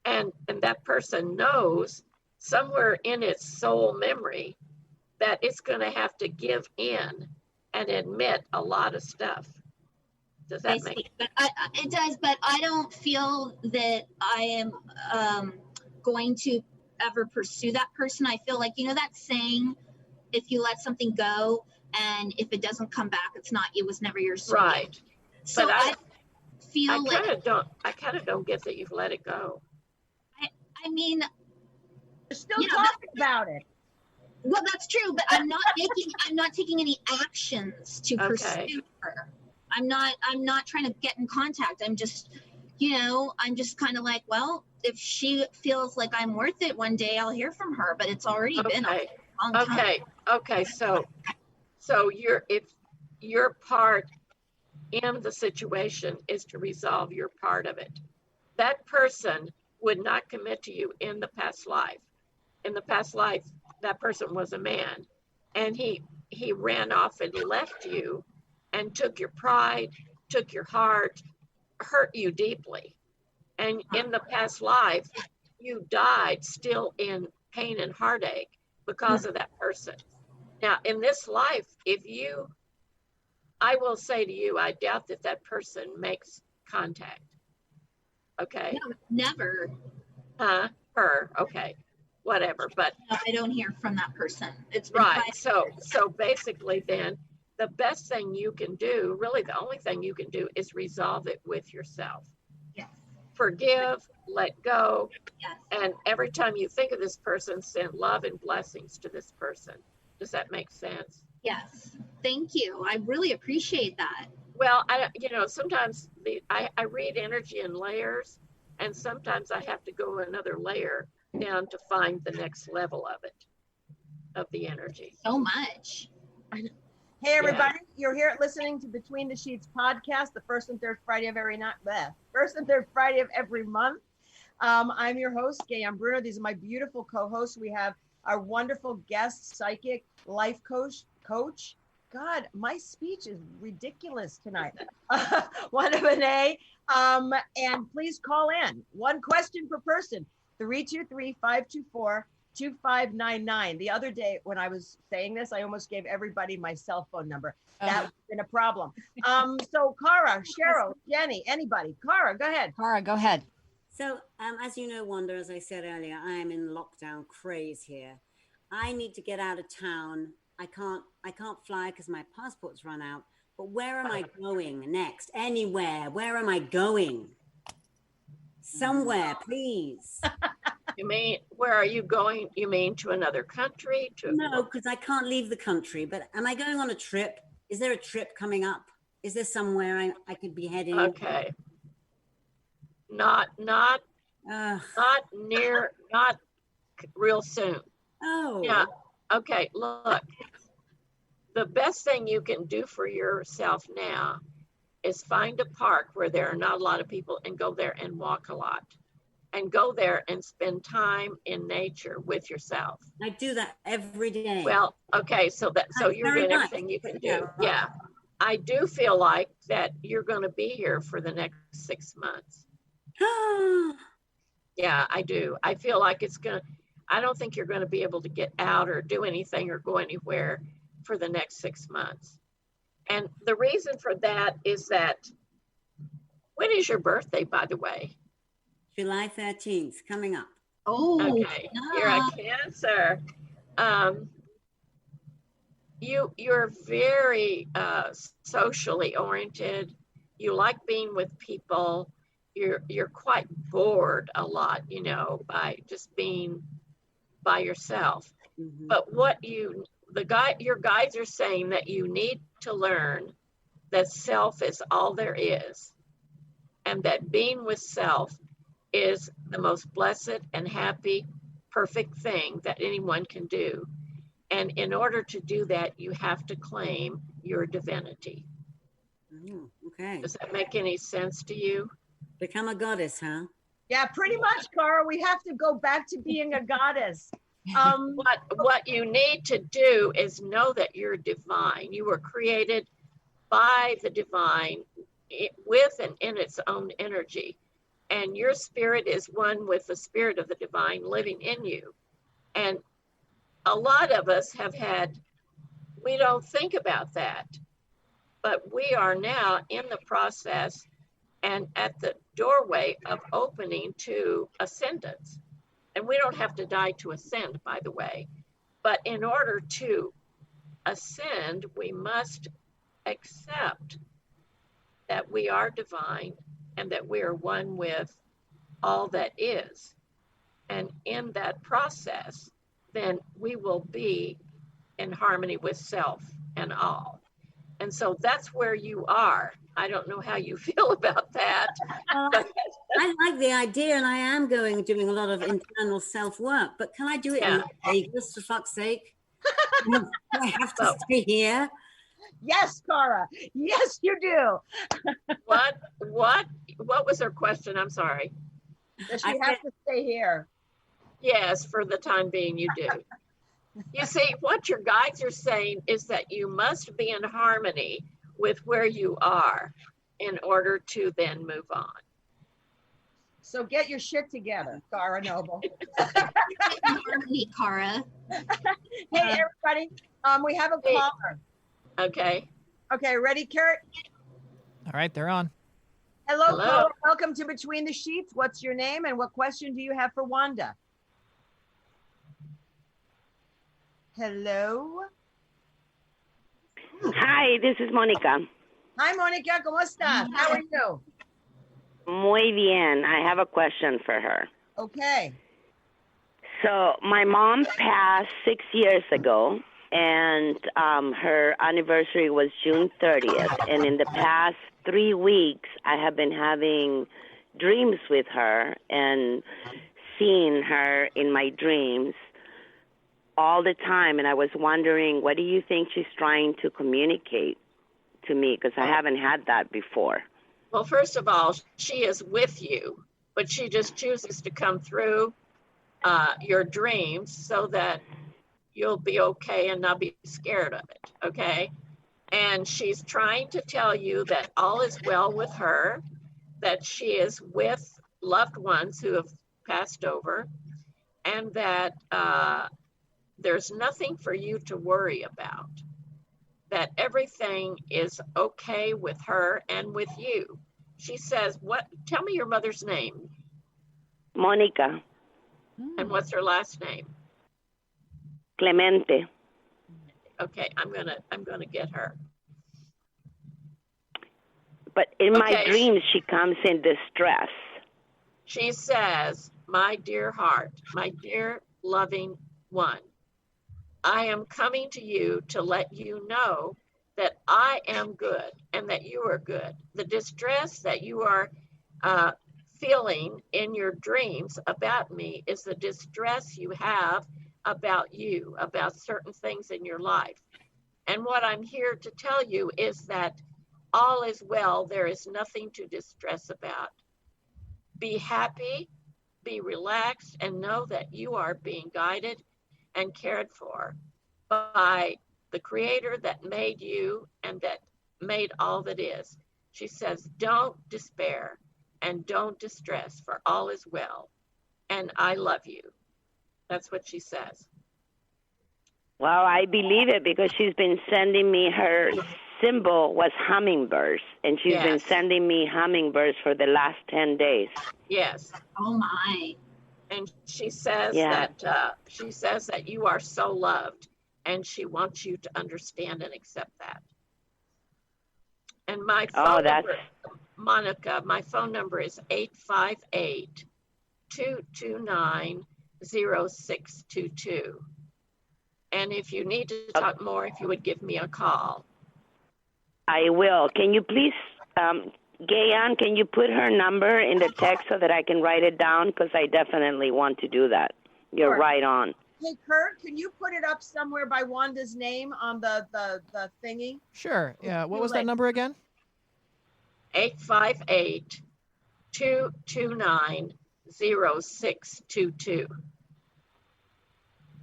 And that person knows somewhere in its soul memory that it's going to have to give in and admit a lot of stuff. Does that make sense? It does, but I don't feel that I am going to ever pursue that person. I feel like, that saying, if you let something go and if it doesn't come back, it was never yours. Right. So but I feel I kind of don't get that you've let it go. I mean, you're still talking about it. Well, that's true, but I'm not taking any actions to pursue her. I'm not trying to get in contact. I'm just kind of like, well, if she feels like I'm worth it, one day I'll hear from her, but it's already been a long time. Okay. So if your part in the situation is to resolve your part of it, that person would not commit to you in the past life. In the past life, that person was a man, and he ran off and left you and took your pride, took your heart, hurt you deeply. And in the past life, you died still in pain and heartache because of that person. Now, in this life, if you I will say to you, I doubt that that person makes contact. Okay. No, never. Her. Okay. Whatever. But No, I don't hear from that person. It's been right. 5 So years. so basically then the best thing you can do, really the only thing you can do, is resolve it with yourself. Yes. Forgive, let go. Yes. And every time you think of this person, send love and blessings to this person. Does that make sense? Yes. Thank you. I really appreciate that. Well, sometimes I read energy in layers, and sometimes I have to go another layer down to find the next level of it, of the energy. So much. Hey everybody, you're here listening to Between the Sheets podcast, the first and third Friday of every month. I'm your host, Gaye Ann Bruno. These are my beautiful co-hosts. We have our wonderful guest, psychic, life coach. God, my speech is ridiculous tonight. Wanda. And please call in. One question per person, 323-524-2599. The other day when I was saying this, I almost gave everybody my cell phone number. That would have been a problem. So Cara, Cheryl, Jenny, anybody. Cara, go ahead. Cara, go ahead. So, as you know, Wanda, as I said earlier, I am in lockdown craze here. I need to get out of town. I can't fly because my passport's run out. But where am I going next? Anywhere. Where am I going? Somewhere, please. You mean, where are you going? You mean to another country? No, because I can't leave the country. But am I going on a trip? Is there a trip coming up? Is there somewhere I could be heading? Okay. Not real soon. Oh. Yeah. Okay, look. The best thing you can do for yourself now is find a park where there are not a lot of people and go there and walk a lot. And go there and spend time in nature with yourself. I do that every day. Well, okay, so you're doing everything you can do. Yeah. I do feel like that you're going to be here for the next 6 months. Yeah, I do. I feel like I don't think you're going to be able to get out or do anything or go anywhere for the next 6 months. And the reason for that is that, when is your birthday, by the way? July 13th, coming up. Oh, okay. You're a Cancer. You're very socially oriented. You like being with people. You're quite bored a lot, by just being by yourself. Mm-hmm. But your guides are saying that you need to learn that self is all there is, and that being with self is the most blessed and happy, perfect thing that anyone can do. And in order to do that, you have to claim your divinity. Okay. Does that make any sense to you? Become a goddess, huh? Yeah, pretty much, Cara. We have to go back to being a goddess. What you need to do is know that you're divine. You were created by the divine, with and in its own energy. And your spirit is one with the spirit of the divine living in you. And a lot of us we don't think about that, but we are now in the process and at the doorway of opening to ascendance. And we don't have to die to ascend, by the way. But in order to ascend, we must accept that we are divine and that we are one with all that is. And in that process, then we will be in harmony with self and all. And so that's where you are. I don't know how you feel about that. I like the idea, and I am doing a lot of internal self-work, but can I do it in Vegas, for fuck's sake? Do I have to stay here? Yes, Cara. Yes, you do. What was her question? I'm sorry. Does she have to stay here? Yes, for the time being you do. You see, what your guides are saying is that you must be in harmony with where you are in order to then move on. So get your shit together, Cara Noble. Harmony, Cara. Hey, everybody. We have a caller. Okay. Okay, ready, Kurt? All right, they're on. Hello, Hello. caller. Welcome to Between the Sheets. What's your name and what question do you have for Wanda? Hello. Hi, this is Monica. Hi, Monica. ¿Cómo estás? How are you? Muy bien. I have a question for her. Okay. So my mom passed 6 years ago, and her anniversary was June 30th. And in the past 3 weeks, I have been having dreams with her and seeing her in my dreams all the time. And I was wondering, what do you think she's trying to communicate to me? Because I haven't had that before. Well, first of all, she is with you, but she just chooses to come through your dreams so that you'll be okay and not be scared of it, okay? And she's trying to tell you that all is well with her, that she is with loved ones who have passed over, and that there's nothing for you to worry about, that everything is okay with her and with you. She says, tell me your mother's name. Monica. And what's her last name? Clemente. Okay, I'm gonna get her. But in my dreams, she comes in distress. She says, my dear heart, my dear loving one, I am coming to you to let you know that I am good and that you are good. The distress that you are feeling in your dreams about me is the distress you have about you, about certain things in your life. And what I'm here to tell you is that all is well. There is nothing to distress about. Be happy, be relaxed, and know that you are being guided and cared for by the Creator that made you and that made all that is. She says, don't despair and don't distress, for all is well, and I love you. That's what she says. Well, I believe it because she's been sending me, her symbol was hummingbirds, and she's been sending me hummingbirds for the last 10 days. Yes. Oh my. And she says that you are so loved, and she wants you to understand and accept that. And my phone number, Monica, my phone number is 858-229-0622. And if you need to talk more, if you would give me a call. I will. Can you please, Gaye Ann, can you put her number in the text so that I can write it down? Because I definitely want to do that. You're right on. Hey, Kurt, can you put it up somewhere by Wanda's name on the thingy? Sure. Yeah. What was that number again? 858-229-0622.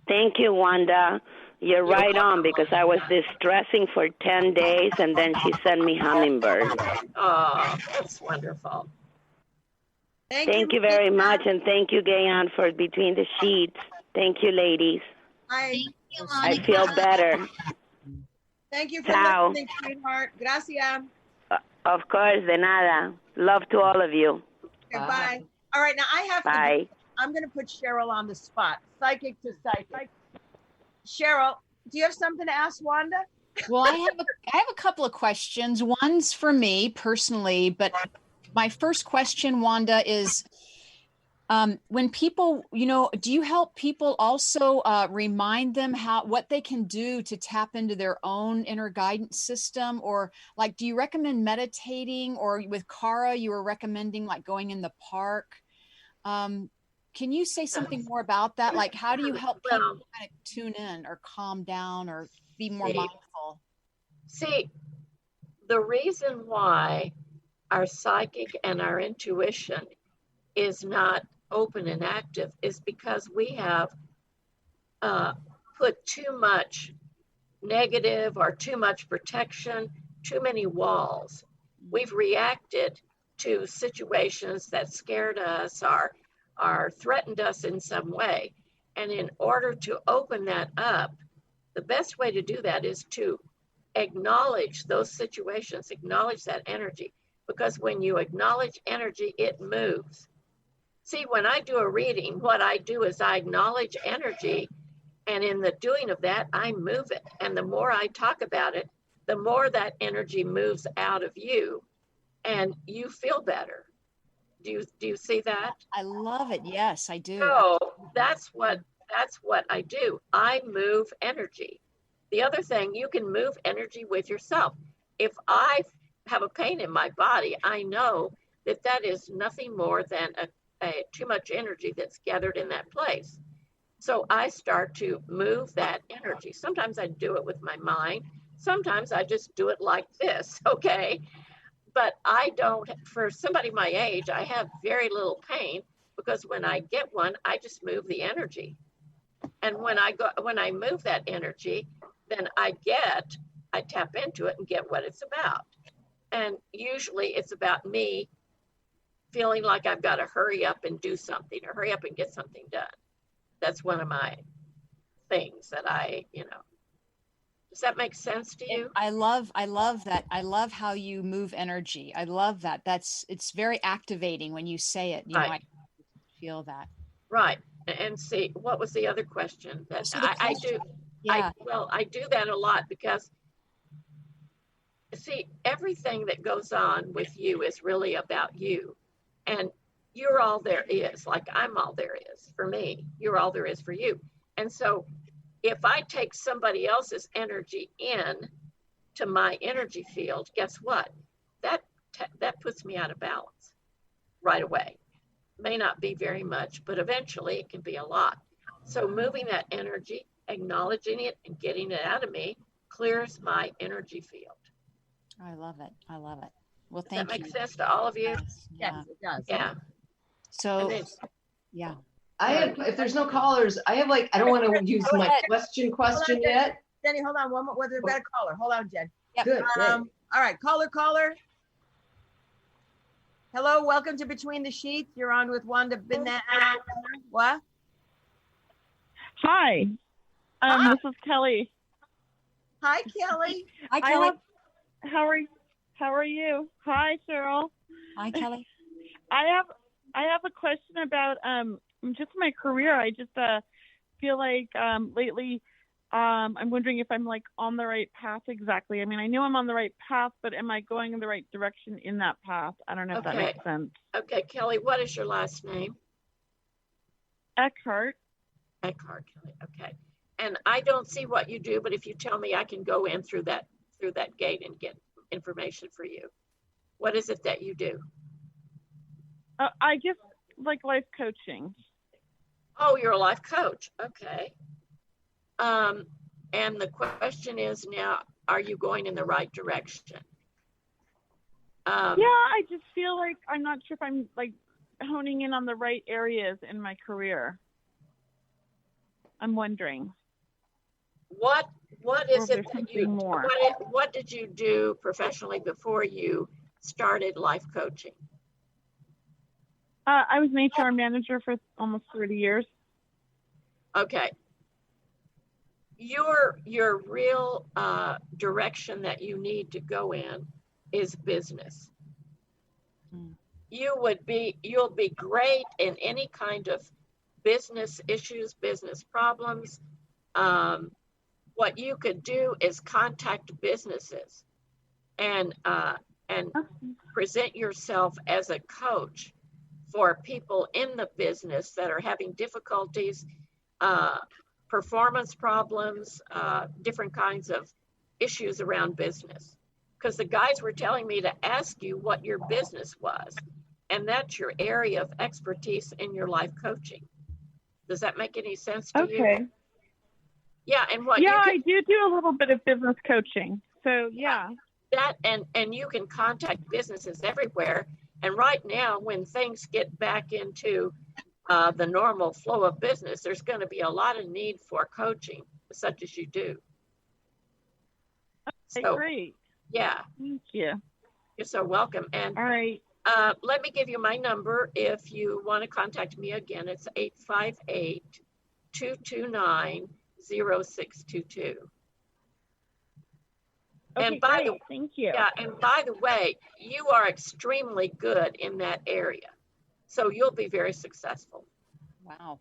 Thank you, Wanda. You're right on, because I was distressing for 10 days, and then she sent me hummingbirds. Oh, that's wonderful. Thank you very much, and thank you, Gaye Ann, for Between the Sheets. Thank you, ladies. Thank you, I feel better. Thank you for Ciao. listening, sweetheart. Gracias. Of course, de nada. Love to all of you. Goodbye. All right, now I have Bye. I'm going to put Cheryl on the spot. Psychic to psychic. Cheryl, do you have something to ask Wanda? Well, I have a couple of questions. One's for me personally, but my first question, Wanda, is when people, do you help people also remind them what they can do to tap into their own inner guidance system? Or like, do you recommend meditating? Or with Cara, you were recommending like going in the park. Can you say something more about that? Like, how do you help people kind of tune in or calm down or be more mindful? See, the reason why our psychic and our intuition is not open and active is because we have put too much negative or too much protection, too many walls. We've reacted to situations that scared us or threatened us in some way. And in order to open that up, the best way to do that is to acknowledge those situations, acknowledge that energy, because when you acknowledge energy, it moves. See, when I do a reading, what I do is I acknowledge energy, and in the doing of that, I move it. And the more I talk about it, the more that energy moves out of you, and you feel better. Do you see that? I love it. Yes, I do. So that's what I do. I move energy. The other thing, you can move energy with yourself. If I have a pain in my body, I know that that is nothing more than too much energy that's gathered in that place. So I start to move that energy. Sometimes I do it with my mind. Sometimes I just do it like this, okay? But I don't, for somebody my age, I have very little pain, because when I get one, I just move the energy. And when I move that energy, then I tap into it and get what it's about. And usually it's about me feeling like I've got to hurry up and do something, or hurry up and get something done. That's one of my things that does that make sense to you? I love that. I love how you move energy. I love that. It's very activating when you say it. You know, I feel that. Right. And see, what was the other question? That So I do. Yeah. I do that a lot, because see, everything that goes on with you is really about you, and you're all there is. Like, I'm all there is for me. You're all there is for you. And so if I take somebody else's energy in to my energy field, guess what? That puts me out of balance right away. May not be very much, but eventually it can be a lot. So moving that energy, acknowledging it, and getting it out of me clears my energy field. I love it. I love it. Well, Does thank you. that make sense to all of you? Yes, it does. Yeah. So, yeah. I have, if there's no callers, I have I don't want to use Go my ahead. question yet. Jenny, hold on. One more. We've got a caller. Hold on, Jen. Yep. Good. All right. Caller. Hello. Welcome to Between the Sheets. You're on with Wanda Binats. What? Hi. Hi. This is Kelly. Hi, Kelly. Hi, Kelly. How are you? Hi, Cheryl. Hi, Kelly. I have a question about just my career. I just feel like lately I'm wondering if I'm on the right path exactly. I mean, I know I'm on the right path, but am I going in the right direction in that path? I don't know if that makes sense. Okay, Kelly, what is your last name? Eckhart, Kelly. Okay. And I don't see what you do, but if you tell me, I can go in through that gate and get information for you. What is it that you do? I just like life coaching. Oh, you're a life coach. Okay. And the question is now, are you going in the right direction? Yeah, I just feel like I'm not sure if I'm honing in on the right areas in my career. I'm wondering. What is it that you more? What did you do professionally before you started life coaching? I was an HR manager for almost 30 years. Okay. Your real direction that you need to go in is business. You'll be great in any kind of business issues, business problems. What you could do is contact businesses and present yourself as a coach for people in the business that are having difficulties, performance problems, different kinds of issues around business. Because the guys were telling me to ask you what your business was, and that's your area of expertise in your life coaching. Does that make any sense to you? Okay. Yeah, and what? Yeah, I do a little bit of business coaching. So yeah. That and you can contact businesses everywhere. And right now, when things get back into the normal flow of business, there's going to be a lot of need for coaching, such as you do. Okay, so, great. Yeah. Thank you. You're so welcome. And all right. Let me give you my number if you want to contact me again. It's 858-229-0622. Okay, And by great. Thank you. Yeah, and by the way, you are extremely good in that area. So you'll be very successful. Wow.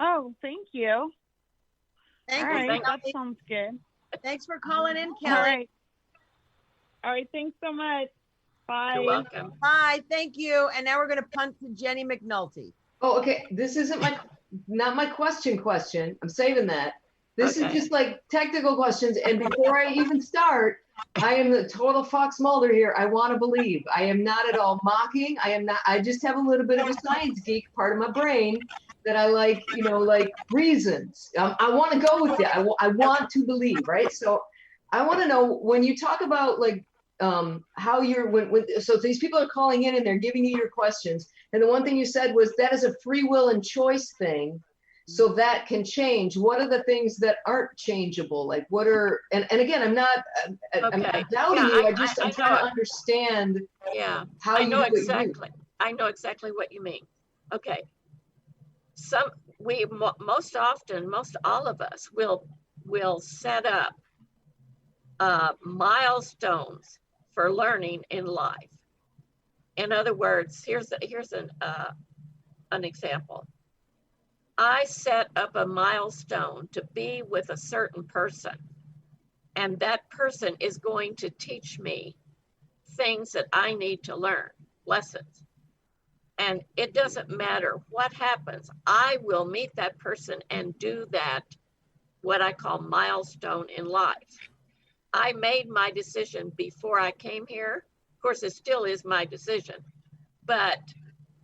Oh, thank you. Thank All you. right, Kelly. that sounds good. Thanks for calling in, All Kelly. right. All right, thanks so much. Bye. You're welcome. Bye. Thank you. And now we're going to punt to Jenny McNulty. Oh, okay. This isn't not my question. I'm saving that. This is just like technical questions. And before I even start, I am the total Fox Mulder here. I want to believe. I am not at all mocking. I just have a little bit of a science geek part of my brain that I like, like reasons. I want to go with it. I want to believe, right? So I want to know, when you talk about like how you're, so these people are calling in and they're giving you your questions. And the one thing you said was that is a free will and choice thing. So that can change. What are the things that aren't changeable? Like what are, and again, I'm not I'm doubting you. I'm trying to understand how you do it. I know exactly what you mean. Okay. Most all of us will set up milestones for learning in life. In other words, here's an example. I set up a milestone to be with a certain person, and that person is going to teach me things that I need to learn, lessons. And it doesn't matter what happens, I will meet that person and do that, what I call milestone in life. I made my decision before I came here. Of course, it still is my decision, but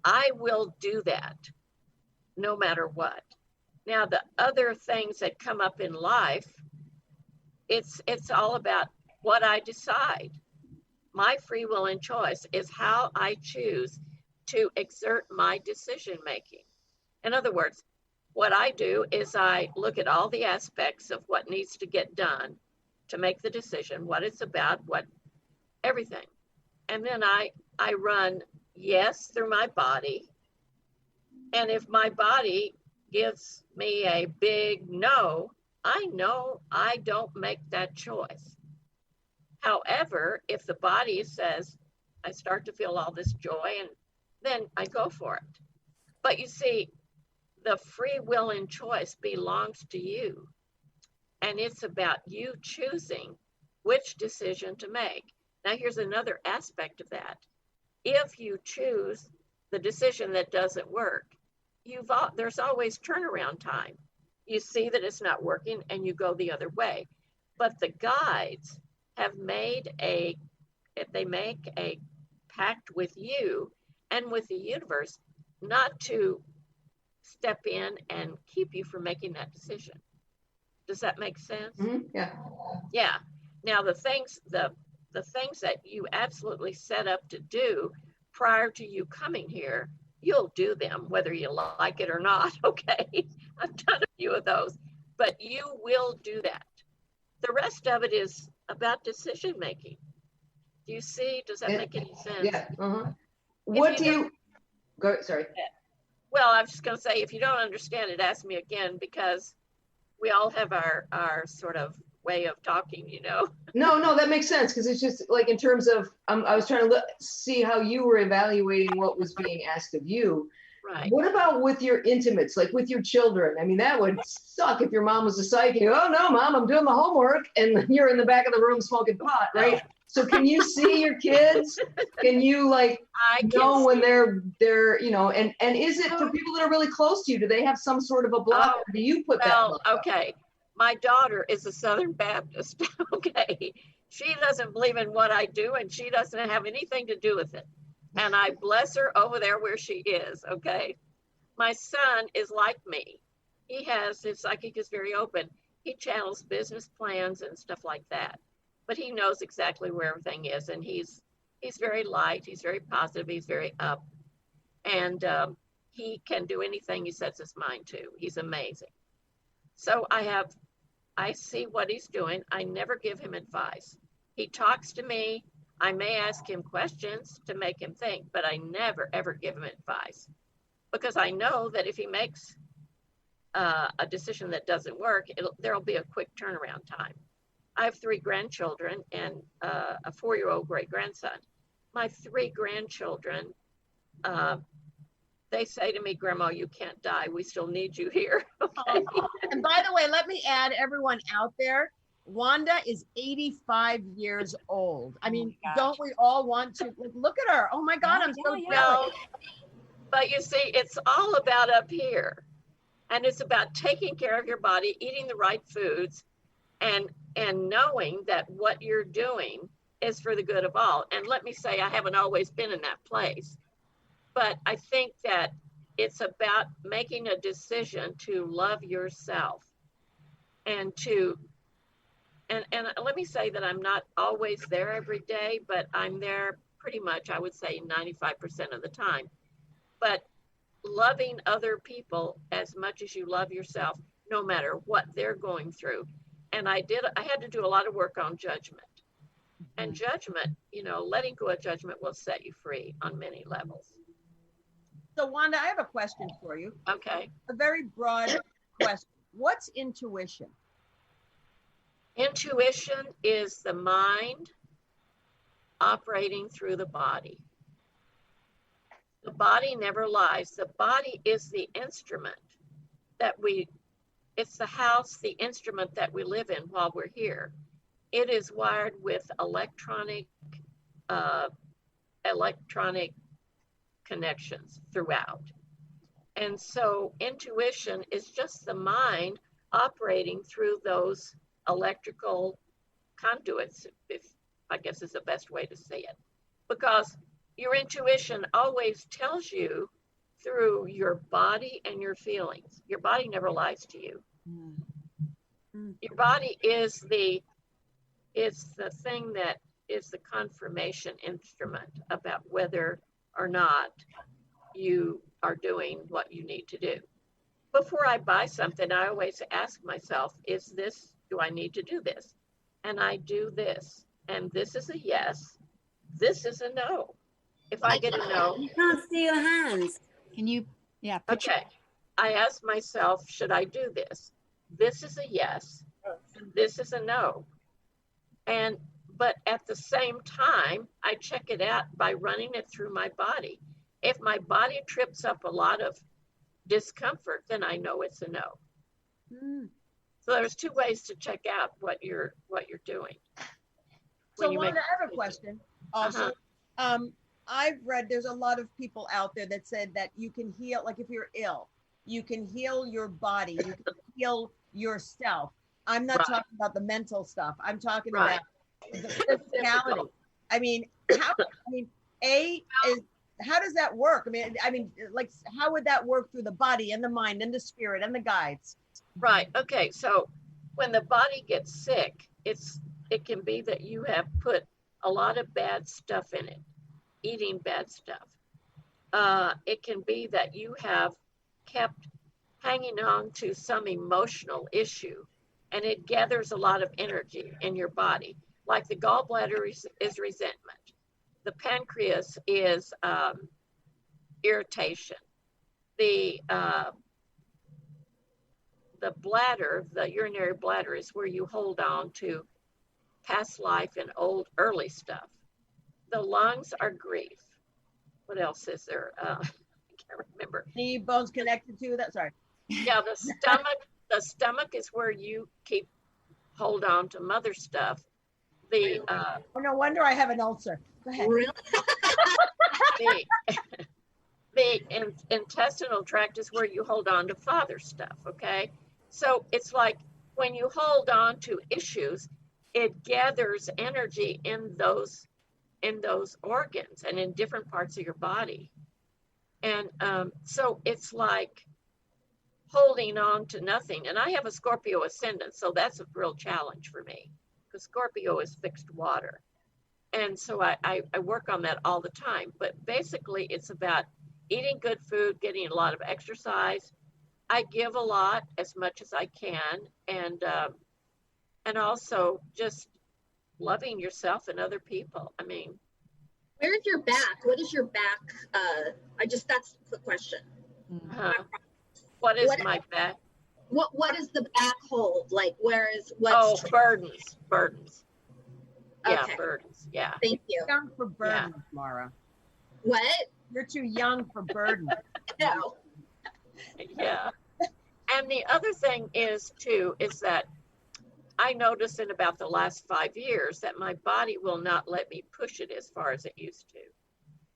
I will do that no matter what. Now, the other things that come up in life, it's all about what I decide. My free will and choice is how I choose to exert my decision making. In other words, what I do is I look at all the aspects of what needs to get done to make the decision, what it's about, everything. And then I run yes through my body. And if my body gives me a big no, I know I don't make that choice. However, if the body says, I start to feel all this joy, and then I go for it. But you see, the free will and choice belongs to you. And it's about you choosing which decision to make. Now, here's another aspect of that. If you choose the decision that doesn't work, there's always turnaround time. You see that it's not working and you go the other way. But the guides have made a pact with you and with the universe not to step in and keep you from making that decision. Does that make sense? Mm-hmm. Yeah. Yeah. Now the things that you absolutely set up to do prior to you coming here, you'll do them whether you like it or not. Okay. I've done a few of those, but you will do that. The rest of it is about decision making. Do you see? Does that make any sense? Yeah. Uh-huh. What do you go? Sorry. Well, I was just going to say, if you don't understand it, ask me again, because we all have our sort of way of talking, No, that makes sense, because it's just like in terms of, I was trying to see how you were evaluating what was being asked of you. Right. What about with your intimates, like with your children? I mean, that would suck if your mom was a psychic. Oh no, Mom, I'm doing the homework, and you're in the back of the room smoking pot, right? No. So can you see your kids? Can you know when they're and is it for people that are really close to you? Do they have some sort of a block, or do you put that block up? Okay. My daughter is a Southern Baptist. Okay. She doesn't believe in what I do, and she doesn't have anything to do with it. And I bless her over there where she is. Okay. My son is like me. His psychic is very open. He channels business plans and stuff like that. But he knows exactly where everything is. And he's very light. He's very positive. He's very up. And he can do anything he sets his mind to. He's amazing. So I see what he's doing. I never give him advice. He talks to me. I may ask him questions to make him think, but I never, ever give him advice, because I know that if he makes a decision that doesn't work, there'll be a quick turnaround time. I have 3 grandchildren and a 4-year-old great-grandson. My 3 grandchildren, they say to me, Grandma, you can't die. We still need you here. Okay. And by the way, let me add, everyone out there, Wanda is 85 years old. I mean, don't we all want to look at her? Oh my God, I'm so jealous. But you see, it's all about up here. And it's about taking care of your body, eating the right foods, and knowing that what you're doing is for the good of all. And let me say, I haven't always been in that place. But I think that it's about making a decision to love yourself and let me say that I'm not always there every day, but I'm there pretty much, I would say 95% of the time. But loving other people as much as you love yourself, no matter what they're going through. And I had to do a lot of work on judgment. And judgment, letting go of judgment will set you free on many levels. So Wanda, I have a question for you. Okay. A very broad question. What's intuition? Intuition is the mind operating through the body. The body never lies. The body is the instrument it's the house, the instrument that we live in while we're here. It is wired with electronic connections throughout. And so intuition is just the mind operating through those electrical conduits, if I guess is the best way to say it. Because your intuition always tells you through your body and your feelings. Your body never lies to you. Your body is the thing that is the confirmation instrument about whether or not you are doing what you need to do. Before I buy something, I always ask myself, do I need to do this? And I do this. And this is a yes. This is a no. If I get a no. You can't see your hands. Can you? Yeah. Okay. I ask myself, should I do this? This is a yes. This is a no. But at the same time, I check it out by running it through my body. If my body trips up a lot of discomfort, then I know it's a no. So there's 2 ways to check out what you're doing. So Wanda, I have a question. Also, I've read there's a lot of people out there that said that you can heal, like if you're ill, you can heal your body, you can heal yourself. I'm not talking about the mental stuff. I'm talking about the physicality. How does that work? I mean, like, how would that work through the body and the mind and the spirit and the guides? Right. Okay. So when the body gets sick, it can be that you have put a lot of bad stuff in it, eating bad stuff. It can be that you have kept hanging on to some emotional issue, and it gathers a lot of energy in your body. Like the gallbladder is resentment. The pancreas is irritation. The bladder, the urinary bladder, is where you hold on to past life and early stuff. The lungs are grief. What else is there? I can't remember. Knee bones connected to that. Sorry. Yeah, the stomach is where you hold on to mother stuff. No wonder I have an ulcer. Go ahead. Really? The intestinal tract is where you hold on to father stuff. Okay, so it's like when you hold on to issues, it gathers energy in those organs and in different parts of your body, and so it's like holding on to nothing. And I have a Scorpio ascendant, so that's a real challenge for me, because Scorpio is fixed water. And so I work on that all the time. But basically, it's about eating good food, getting a lot of exercise. I give a lot, as much as I can, and also just loving yourself and other people. I mean, where's your back? What is your back? That's the question. What is my back? What does the back hold? Like, where is what's burdens. Yeah, Okay. burdens. Yeah. Thank you. You're young for burdens, Mara. What? You're too young for burdens. No. Yeah. And the other thing is that I noticed in about the last 5 years that my body will not let me push it as far as it used to.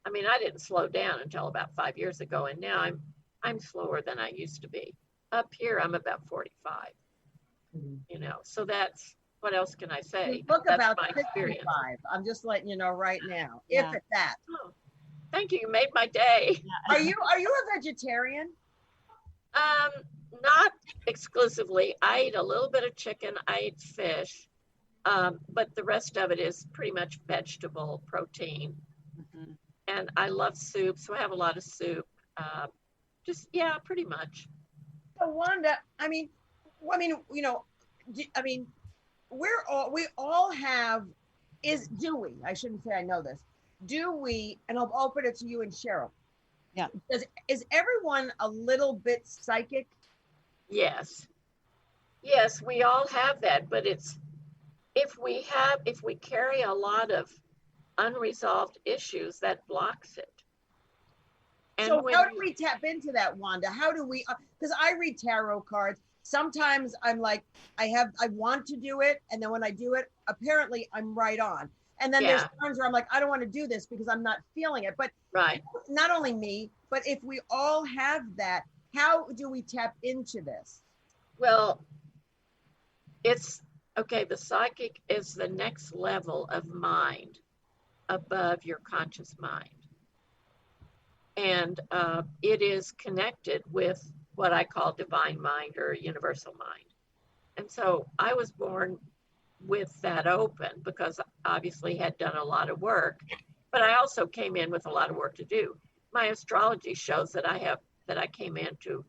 I mean, I didn't slow down until about 5 years ago, and now I'm slower than I used to be. Up here, I'm about 45. You know, so that's, what else can I say? You look That's about my 65. experience. I'm just letting you know right now. Yeah. If at that. Oh, thank you. You made my day. Are you a vegetarian? Not exclusively. I eat a little bit of chicken. I eat fish, but the rest of it is pretty much vegetable protein. Mm-hmm. And I love soup, so I have a lot of soup. Pretty much. So Wanda, we all have. Do we? I shouldn't say I know this. Do we? And I'll open it to you and Cheryl. Yeah. Is everyone a little bit psychic? Yes. Yes, we all have that, but it's if we carry a lot of unresolved issues, that blocks it. And so how do we tap into that, Wanda? How do we, because I read tarot cards. Sometimes I'm like, I want to do it. And then when I do it, apparently I'm right on. And then there's times where I'm like, I don't want to do this because I'm not feeling it. But not only me, but if we all have that, how do we tap into this? Well, it's okay. The psychic is the next level of mind above your conscious mind. And it is connected with what I call divine mind or universal mind. And so I was born with that open because obviously had done a lot of work, but I also came in with a lot of work to do. My astrology shows that I came in to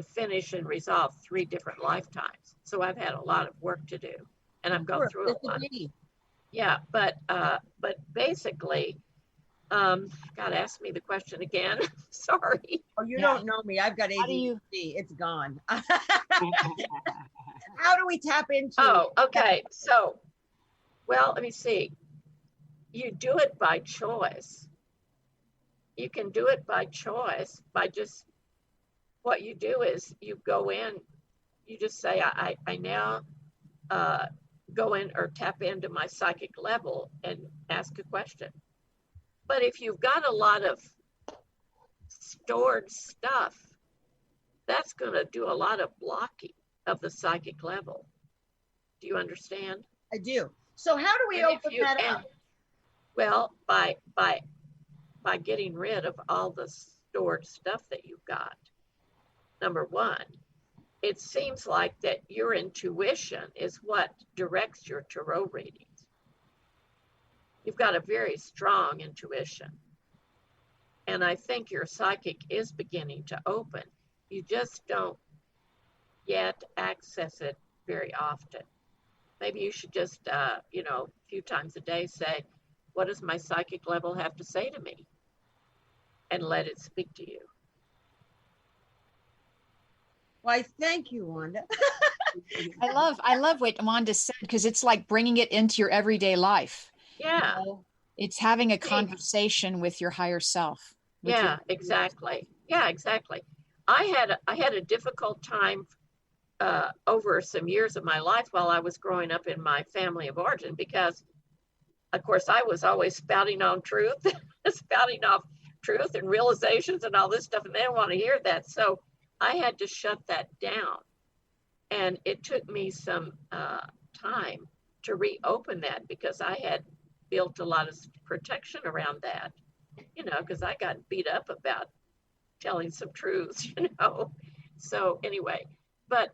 finish and resolve 3 different lifetimes. So I've had a lot of work to do, and I'm going through a lot. Yeah, but basically, God, ask me the question again. Sorry. Oh, you don't know me. I've got ADHD. It's gone. How do we tap into? Oh, okay. So, well, let me see. You do it by choice. You can do it by choice by just, what you do is you go in, you just say, I now go in or tap into my psychic level and ask a question. But if you've got a lot of stored stuff, that's going to do a lot of blocking of the psychic level. Do you understand? I do. So how do we open that up? Well, by getting rid of all the stored stuff that you've got. Number one, it seems like that your intuition is what directs your tarot readings. You've got a very strong intuition. And I think your psychic is beginning to open. You just don't yet access it very often. Maybe you should just, a few times a day say, what does my psychic level have to say to me? And let it speak to you. Why, thank you, Wanda. I love what Wanda said, because it's like bringing it into your everyday life. Yeah. You know? It's having a conversation with your higher self. Yeah, exactly. Yeah, exactly. I had a difficult time over some years of my life while I was growing up in my family of origin, because of course I was always spouting off truth and realizations and all this stuff, and they didn't want to hear that. So I had to shut that down. And it took me some time to reopen that, because I had built a lot of protection around that, because I got beat up about telling some truths, So anyway, but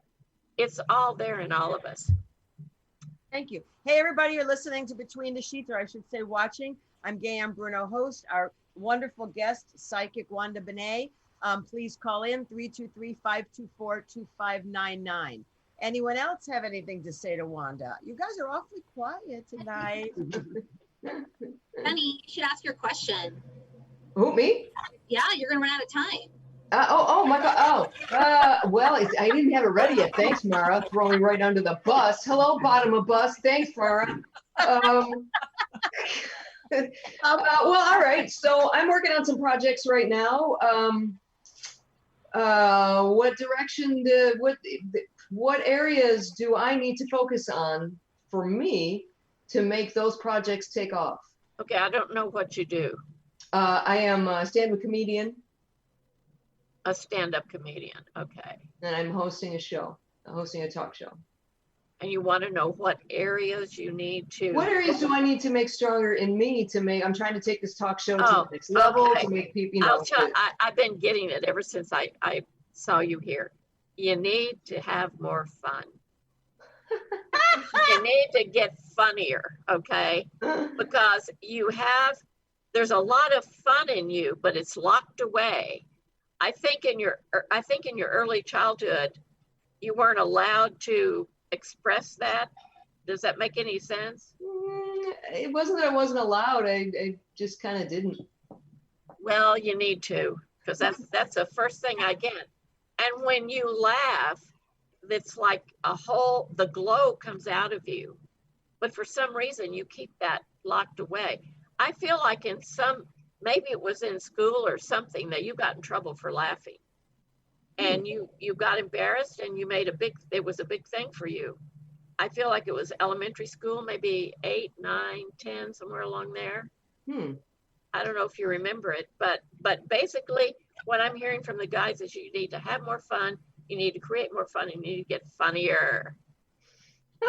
it's all there in all of us. Thank you. Hey, everybody, you're listening to Between the Sheets, or I should say watching. I'm Gaye Ann Bruno, host. Our wonderful guest, Psychic Wanda Binats. Please call in 323-524-2599. Anyone else have anything to say to Wanda? You guys are awfully quiet tonight. Honey, you should ask your question. Who, me? Yeah, you're going to run out of time. Oh my God. Well, I didn't have it ready yet. Thanks, Mara. Throwing right under the bus. Hello, bottom of bus. Thanks, Mara. Well, all right. So I'm working on some projects right now. What direction? What areas do I need to focus on for me to make those projects take off? Okay, I don't know what you do. I am a stand-up comedian. A stand-up comedian, okay. And I'm hosting a talk show. And you want to know what areas you need to. What areas do I need to make stronger in me I'm trying to take this talk show to the next level, okay. to make people, I've been getting it ever since I saw you here. You need to have more fun. You need to get funnier, okay? Because there's a lot of fun in you, but it's locked away. I think in your early childhood, you weren't allowed to express that. Does that make any sense? It wasn't that I wasn't allowed. I just kind of didn't. Well, you need to, because that's the first thing I get. And when you laugh, it's like the glow comes out of you. But for some reason, you keep that locked away. I feel like maybe it was in school or something that you got in trouble for laughing. And you got embarrassed and it was a big thing for you. I feel like it was elementary school, maybe 8, 9, 10, somewhere along there. I don't know if you remember it, but basically what I'm hearing from the guys is you need to have more fun, you need to create more fun, and you need to get funnier.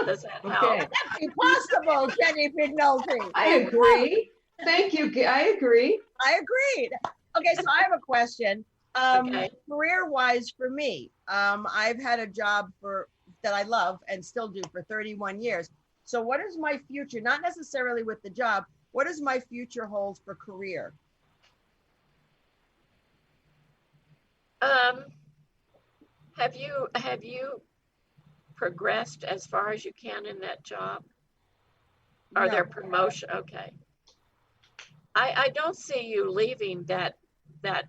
Does that help? Okay. That's impossible, Jenny Pignolte. I agree. Thank you. I agree. I agreed. Okay, so I have a question. Career-wise for me, I've had a job that I love and still do for 31 years. So what is my future? Not necessarily with the job. What does my future hold for career? Have you progressed as far as you can in that job? Are there promotion? Okay. I don't see you leaving that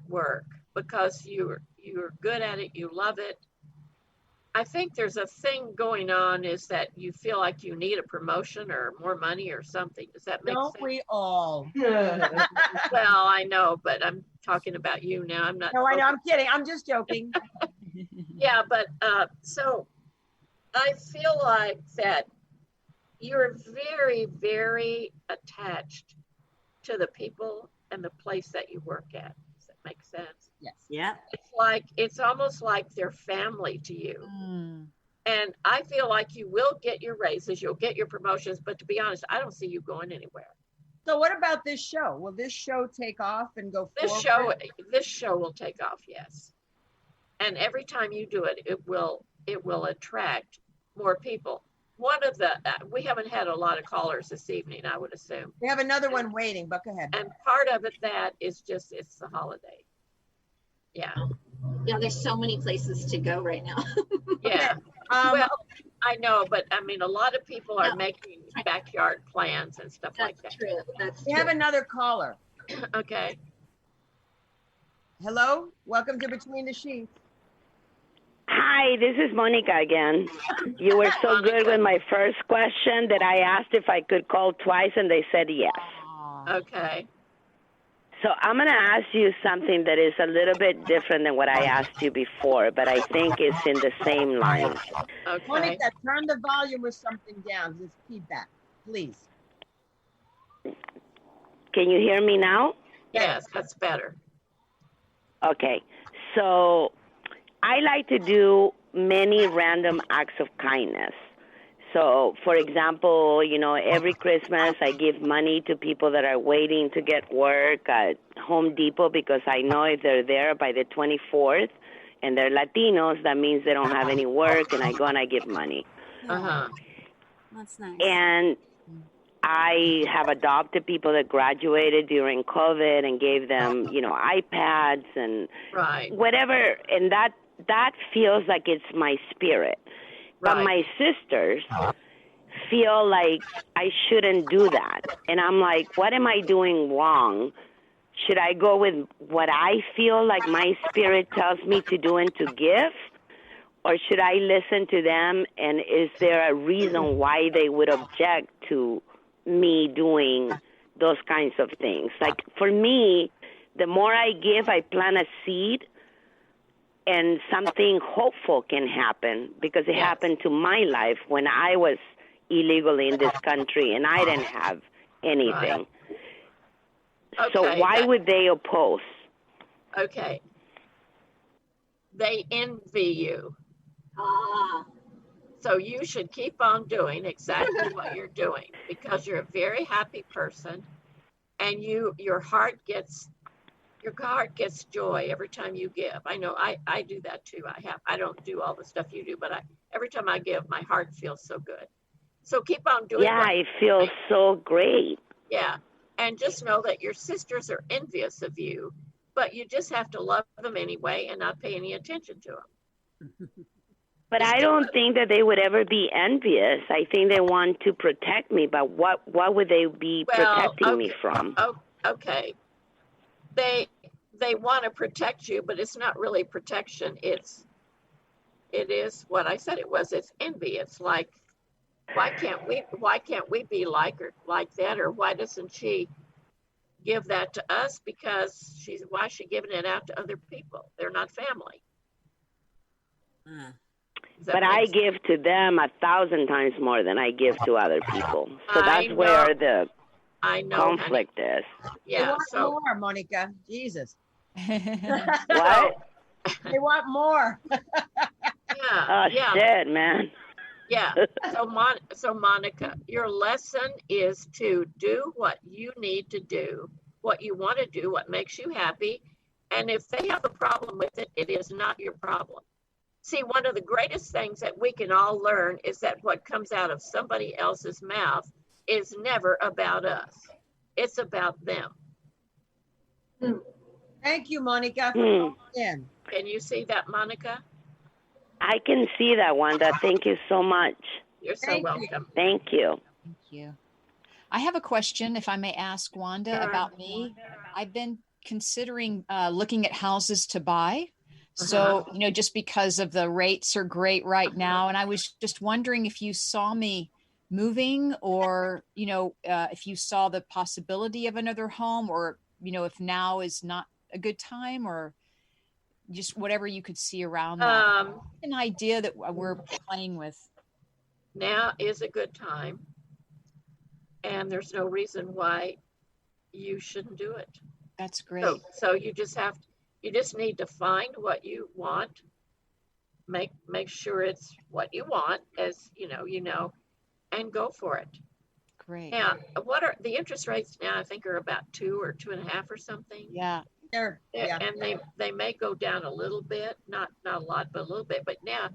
work because you're good at it, you love it. I think there's a thing going on is that you feel like you need a promotion or more money or something. Does that make sense? Don't we all? Well, I know, but I'm talking about you now. I'm not. No, I know. I'm kidding. I'm just joking. Yeah, but so I feel like that you're very, very attached to the people and the place that you work at. Does that make sense? Yes. Yeah. It's almost like they're family to you. And I feel like you will get your raises, you'll get your promotions, but to be honest, I don't see you going anywhere. So what about this show? Will this show take off and go forward? This show will take off, yes. And every time you do it, it will attract more people. We haven't had a lot of callers this evening, I would assume. We have another one waiting, but go ahead. And part of it it's the holiday. Yeah. Yeah, there's so many places to go right now. Yeah. Well, I know, but I mean, a lot of people are making backyard plans and stuff like that. True. That's We have another caller. Okay. Hello, welcome to Between the Sheets. Hi, this is Monica again. You were so good with my first question that I asked if I could call twice and they said yes. Okay. So I'm going to ask you something that is a little bit different than what I asked you before, but I think it's in the same lines. Okay. Monica, turn the volume or something down. There's feedback, please. Can you hear me now? Yes, that's better. Okay. So I like to do many random acts of kindness. So, for example, every Christmas I give money to people that are waiting to get work at Home Depot because I know if they're there by the 24th and they're Latinos, that means they don't have any work, and I go and I give money. Uh-huh. That's nice. And I have adopted people that graduated during COVID and gave them, iPads and whatever, and that feels like it's my spirit. But my sisters feel like I shouldn't do that. And I'm like, what am I doing wrong should I go with what I feel like my spirit tells me to do and to give? Or should I listen to them? And is there a reason why they would object to me doing those kinds of things? Like for me, the more I give, I plant a seed and something hopeful can happen, because it happened to my life when I was illegally in this country and I didn't have anything. Okay, so why would they oppose? Okay. They envy you. So you should keep on doing exactly what you're doing, because you're a very happy person, and your heart gets joy every time you give. I know I do that too. I don't do all the stuff you do, but every time I give, my heart feels so good. So keep on doing. Yeah, it feels so great. Yeah, and just know that your sisters are envious of you, but you just have to love them anyway and not pay any attention to them. But I don't think that they would ever be envious. I think they want to protect me, but what would they be protecting me from? Okay. They want to protect you, but it's not really protection. It is what I said it was. It's envy. It's like, why can't we be like that? Or why doesn't she give that to us? Because why is she giving it out to other people? They're not family. But I give to them 1,000 times more than I give to other people. So that's where the conflict is. Yeah. They want more, Monica. Jesus. What? They want more. Shit, man. Yeah. So Monica, your lesson is to do what you need to do, what you want to do, what makes you happy. And if they have a problem with it, it is not your problem. See, one of the greatest things that we can all learn is that what comes out of somebody else's mouth is never about us. It's about them. Thank you, Monica. Can you see that, Monica? I can see that, Wanda. Thank you so much. You're so welcome. Thank you. Thank you. I have a question, if I may ask Wanda, about me. I've been considering looking at houses to buy. So, just because of the rates are great right now. And I was just wondering if you saw me moving, or, if you saw the possibility of another home, or, if now is not a good time, or just whatever you could see around that. An idea that we're playing with. Now is a good time. And there's no reason why you shouldn't do it. That's great. So you just need to find what you want, make sure it's what you want, as and go for it. Great. Now, what are the interest rates now? I think are about 2 or 2.5 or something. Yeah. And they may go down a little bit, not a lot, but a little bit. But now,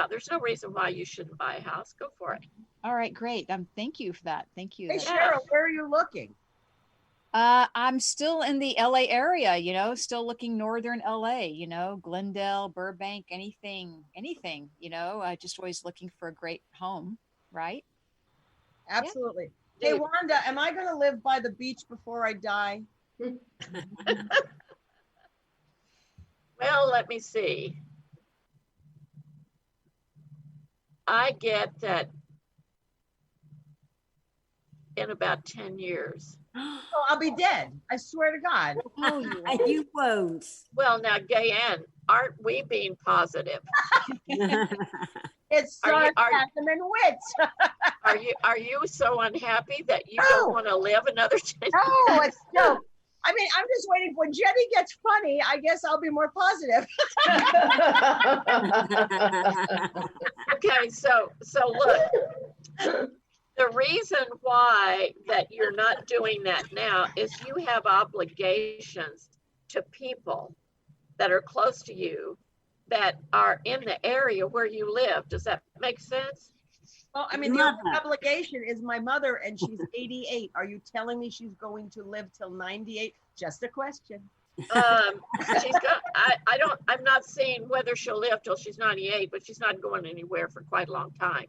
there's no reason why you shouldn't buy a house. Go for it. All right, great. Thank you for that. Thank you. Hey, Cheryl, where are you looking? I'm still in the LA area, still looking northern LA, Glendale, Burbank, anything, just always looking for a great home, right? Absolutely. Yeah. Hey, Wanda, am I going to live by the beach before I die? Well, let me see. I get that in about 10 years. Oh, I'll be dead. I swear to God. Oh, you won't. Well, now, Gaye Ann, aren't we being positive? It's sarcasm and wit. Are you so unhappy that you don't want to live another 10 years? It's no. I mean, I'm just waiting. When Jenny gets funny, I guess I'll be more positive. Okay, so look. The reason why that you're not doing that now is you have obligations to people that are close to you that are in the area where you live. Does that make sense? Well, I mean, the only obligation is my mother, and she's 88. Are you telling me she's going to live till 98? Just a question. I'm not saying whether she'll live till she's 98, but she's not going anywhere for quite a long time.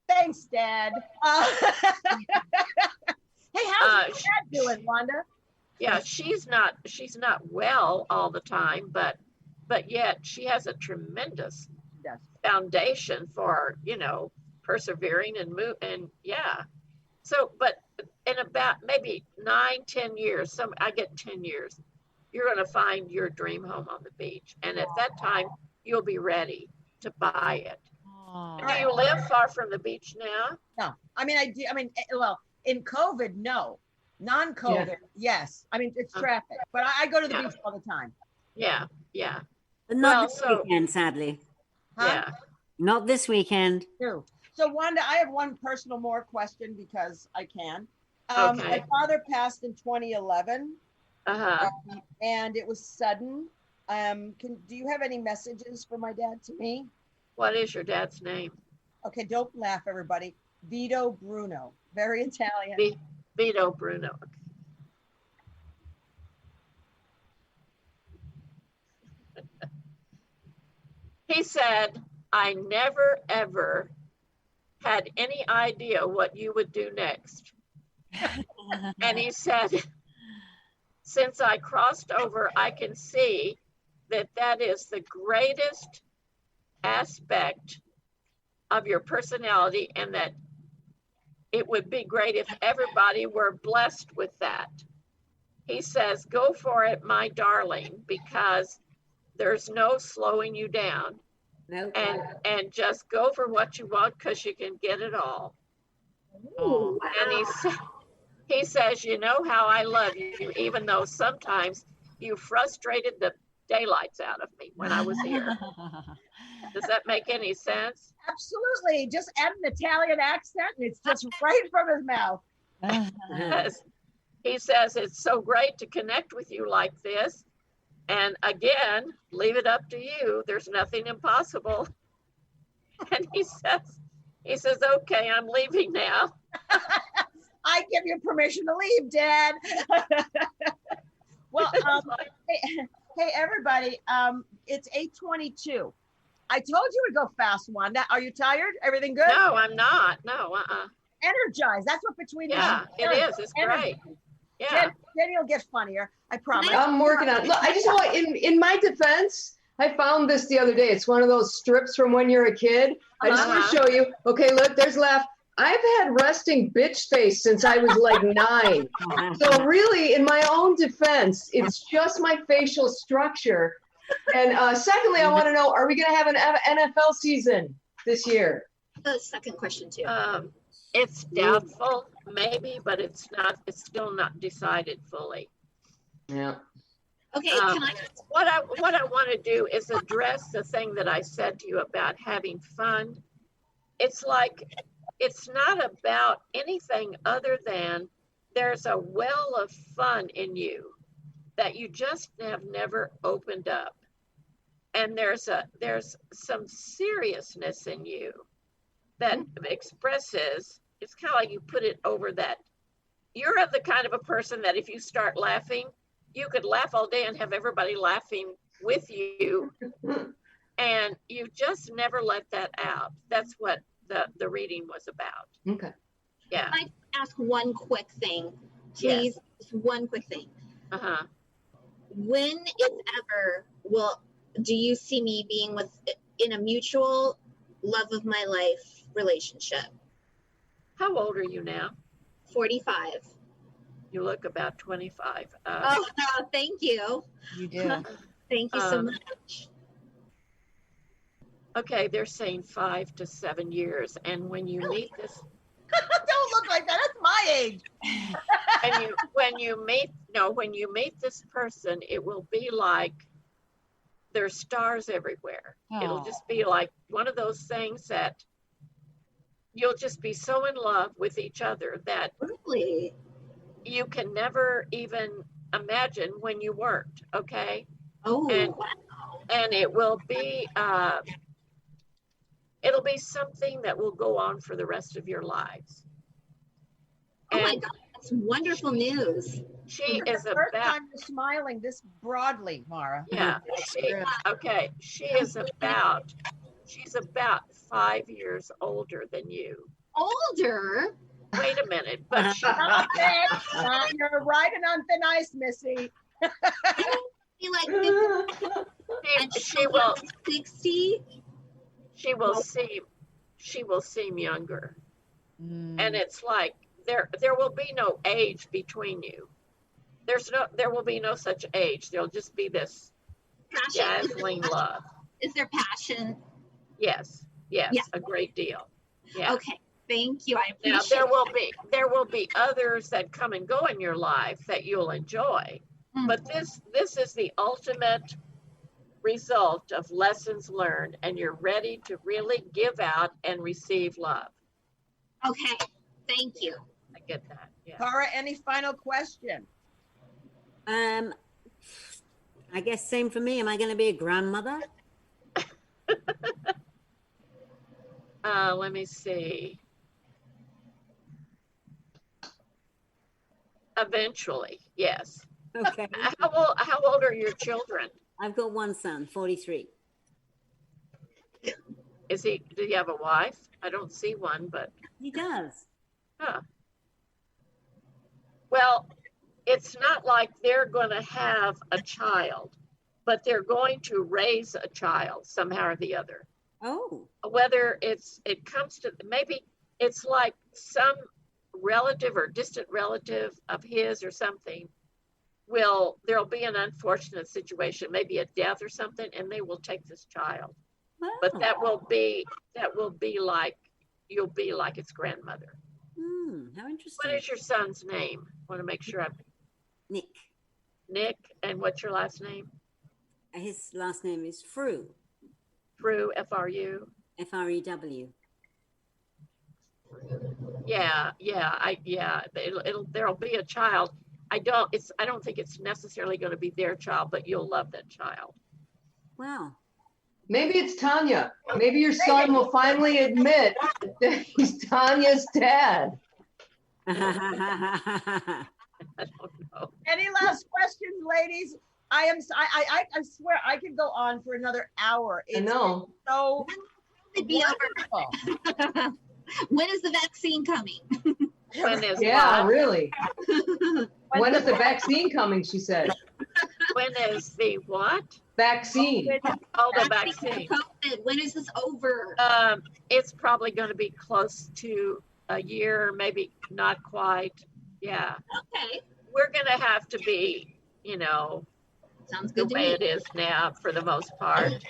Thanks, Dad. Hey, how's Dad doing, Wanda? Yeah, she's not well all the time, but yet she has a tremendous foundation for, you know, persevering and move, and yeah. So, but in about maybe 9-10 years, I get 10 years, you're going to find your dream home on the beach, and at that time you'll be ready to buy it. Do you live far from the beach now? No, I mean, I do. I mean, well, in COVID, no. Non-COVID, yes. I mean, it's traffic, but I go to the beach all the time. Yeah, yeah. But not this weekend, sadly. Huh? Yeah. Not this weekend. True. So, Wanda, I have one personal more question because I can. Okay. My father passed in 2011, Uh-huh. And it was sudden. Do you have any messages for my dad to me? What is your dad's name? Okay, don't laugh, everybody. Vito Bruno. Very Italian. Vito Bruno. He said, I never, ever had any idea what you would do next. And he said, since I crossed over, I can see that that is the greatest aspect of your personality, and that it would be great if everybody were blessed with that. He says, go for it, my darling, because there's no slowing you down. No. And just go for what you want, because you can get it all. Oh, wow. And he says, you know how I love you, even though sometimes you frustrated the daylights out of me when I was here. Does that make any sense? Absolutely. Just add an Italian accent and it's just right from his mouth. Yes. He says, it's so great to connect with you like this. And again, leave it up to you. There's nothing impossible. And he says, okay, I'm leaving now. I give you permission to leave, Dad. Well, hey, everybody, it's 8:22. I told you to go fast, Wanda. Are you tired? Everything good? No, I'm not. No, Energized. That's what between Yeah, it is. It's great. Yeah. Then you'll get funnier. I promise. I'm working on it. Look, I just want, in my defense, I found this the other day. It's one of those strips from when you're a kid. I just want to show you. Okay, look, there's left. I've had resting bitch face since I was like 9. So really, in my own defense, it's just my facial structure. And secondly, I want to know, are we going to have an NFL season this year? The second question too. It's doubtful, maybe, but it's still not decided fully. Yeah. Okay, can I? What I want to do is address the thing that I said to you about having fun. It's like, it's not about anything other than there's a well of fun in you that you just have never opened up. And there's some seriousness in you that expresses, it's kind of like you put it over that. You're the kind of a person that if you start laughing, you could laugh all day and have everybody laughing with you. And you just never let that out. That's what the reading was about. Okay. Yeah. Can I ask one quick thing, please? Yes. Just one quick thing. Uh-huh. When, if ever, do you see me being in a mutual love of my life relationship? How old are you now? 45. You look about 25. Oh, no, thank you. You do. Thank you so much. Okay, they're saying 5 to 7 years. And when you meet this... Don't look like that. That's my age. when you meet this person, it will be like there's stars everywhere. Oh. It'll just be like one of those things that you'll just be so in love with each other that really you can never even imagine when you weren't. Okay. Oh, wow. And it will be it'll be something that will go on for the rest of your lives. Oh my God, that's wonderful news. She is the first time you're smiling this broadly, Mara. Yeah. She's about 5 years older than you. Older? Wait a minute, but she, Stop it. You're riding on thin ice, Missy. Be like 50, and she will 60. she will seem younger. And it's like there will be no age between you. There will be no such age. There'll just be this Passion. dazzling love. Is there passion? Yes, Yeah. a great deal. Yeah. Okay, thank you. I Now appreciate there will be others that come and go in your life that you'll enjoy. But this is the ultimate result of lessons learned, and you're ready to really give out and receive love. Okay, thank you. I get that. Yeah. Tara, any final question? I guess same for me. Am I going to be a grandmother? Let me see. Eventually, yes. Okay. How old are your children? I've got one son, 43. Does he have a wife? I don't see one, but He does. huh. Well, it's not like they're going to have a child, but they're going to raise a child somehow or the other. Oh. Whether it comes to, maybe it's like some relative or distant relative of his or something there'll be an unfortunate situation, maybe a death or something, and they will take this child. Wow. But that will be like, you'll be like its grandmother. How interesting. What is your son's name? I want to make sure Nick. Nick, and what's your last name? His last name is Frew. Frew, F-R-U? F-R-E-W. Yeah. There'll be a child. I don't think it's necessarily going to be their child, but you'll love that child. Wow. Maybe it's Tanya. Maybe your son will finally admit that he's Tanya's dad. I don't know. Any last questions, ladies? I swear I could go on for another hour. I know. So wonderful. When is the vaccine coming? When is yeah, what? Really. When is the vaccine coming? She said. When is the what? Vaccine. Oh, the vaccine. COVID. When is this over? It's probably going to be close to a year, maybe not quite. Yeah. Okay. We're going to have to be, Sounds the good to way me. it is now for the most part,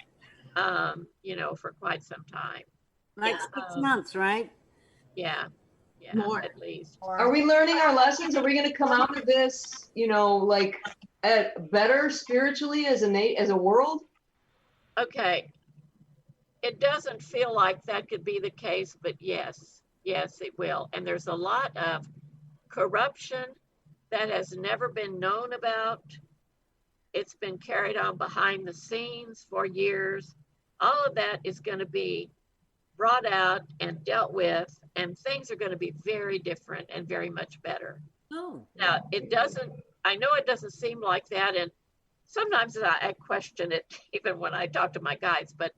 for quite some time. Like 6 months, right? Yeah. More. At least. Are we learning our lessons? Are we going to come out of this, better spiritually as a world? Okay. It doesn't feel like that could be the case, but yes, it will. And there's a lot of corruption that has never been known about. It's been carried on behind the scenes for years. All of that is going to be brought out and dealt with, and things are going to be very different and very much better. Oh. Now, I know it doesn't seem like that, and sometimes I question it even when I talk to my guides, but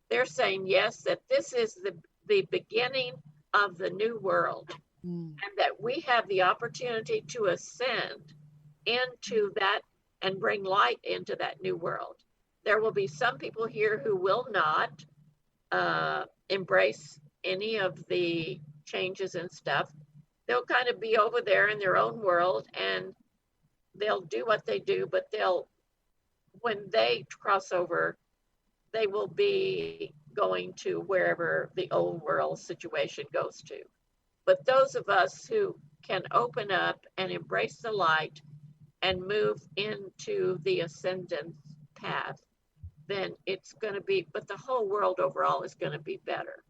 they're saying, yes, that this is the beginning of the new world, and that we have the opportunity to ascend into that and bring light into that new world. There will be some people here who will not embrace any of the changes and stuff. They'll kind of be over there in their own world, and they'll do what they do, but when they cross over, they will be going to wherever the old world situation goes to. But those of us who can open up and embrace the light and move into the ascendant path, then it's going to be, but the whole world overall is going to be better.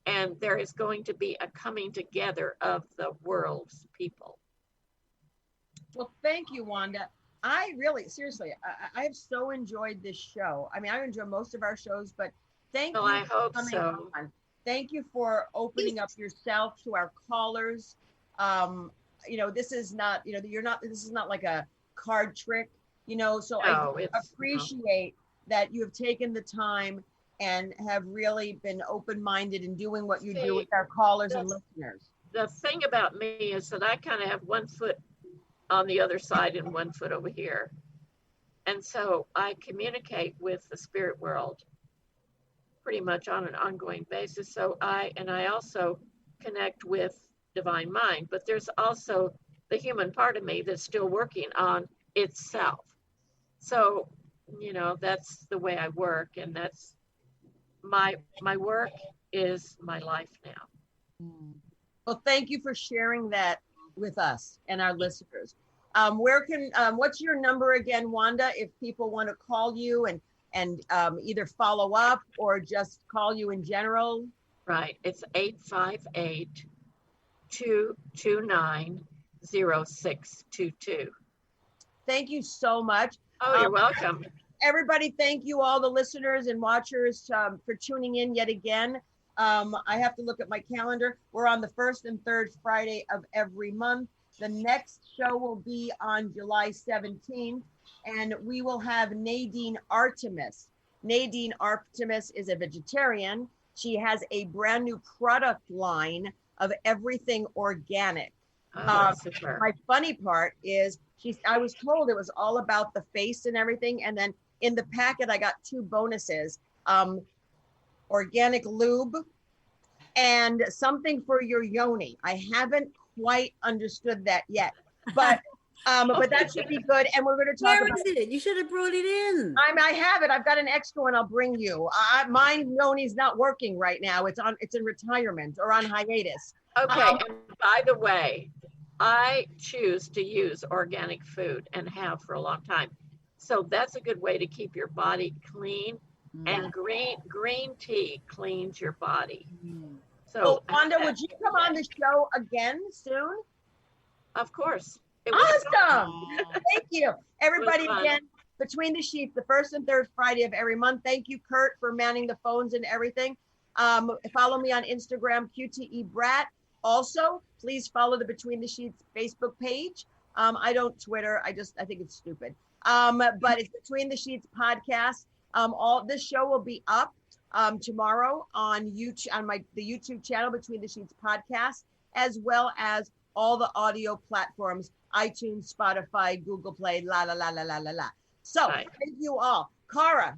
And there is going to be a coming together of the world's people. Well, thank you, Wanda. I really, seriously, I have so enjoyed this show. I mean, I enjoy most of our shows, but thank you I for hope coming so. on. Thank you for opening up yourself to our callers. This is not, this is not like a card trick, so No, I appreciate that you have taken the time and have really been open-minded in doing what you do with our callers and listeners. the thing about me is that I kind of have one foot on the other side and one foot over here. And so I communicate with the spirit world pretty much on an ongoing basis. So I also connect with divine mind, but there's also the human part of me that's still working on itself. So, you know, that's the way I work, and that's my work is my life now. Well, thank you for sharing that with us and our listeners. What's your number again, Wanda, if people want to call you and either follow up or just call you in general? Right. It's 858-229-0622. Thank you so much. Oh, you're welcome. Everybody, thank you, all the listeners and watchers, for tuning in yet again. I have to look at my calendar. We're on the first and third Friday of every month. The next show will be on July 17th, and we will have Nadine Artemis. Nadine Artemis is a vegetarian. She has a brand new product line of everything organic. Super. My funny part is I was told it was all about the face and everything, and then in the packet I got 2 bonuses: organic lube and something for your yoni. I haven't quite understood that yet, but that should be good. And we're going to talk about it. You should have brought it in. I have it. I've got an extra one. I'll bring you. Mine yoni's not working right now. It's in retirement or on hiatus. Okay. And by the way, I choose to use organic food and have for a long time. So that's a good way to keep your body clean. And green tea cleans your body. So, Wanda, would you come on the show again soon? Of course. Awesome. Thank you. Everybody, again, Between the Sheets, the first and third Friday of every month. Thank you, Kurt, for manning the phones and everything. Follow me on Instagram, QTE Brat. Also, please follow the Between the Sheets Facebook page. I don't Twitter. I think it's stupid. But it's Between the Sheets podcast. This show will be up tomorrow on YouTube, on the YouTube channel, Between the Sheets podcast, as well as all the audio platforms, iTunes, Spotify, Google Play, la. So thank you all. Cara,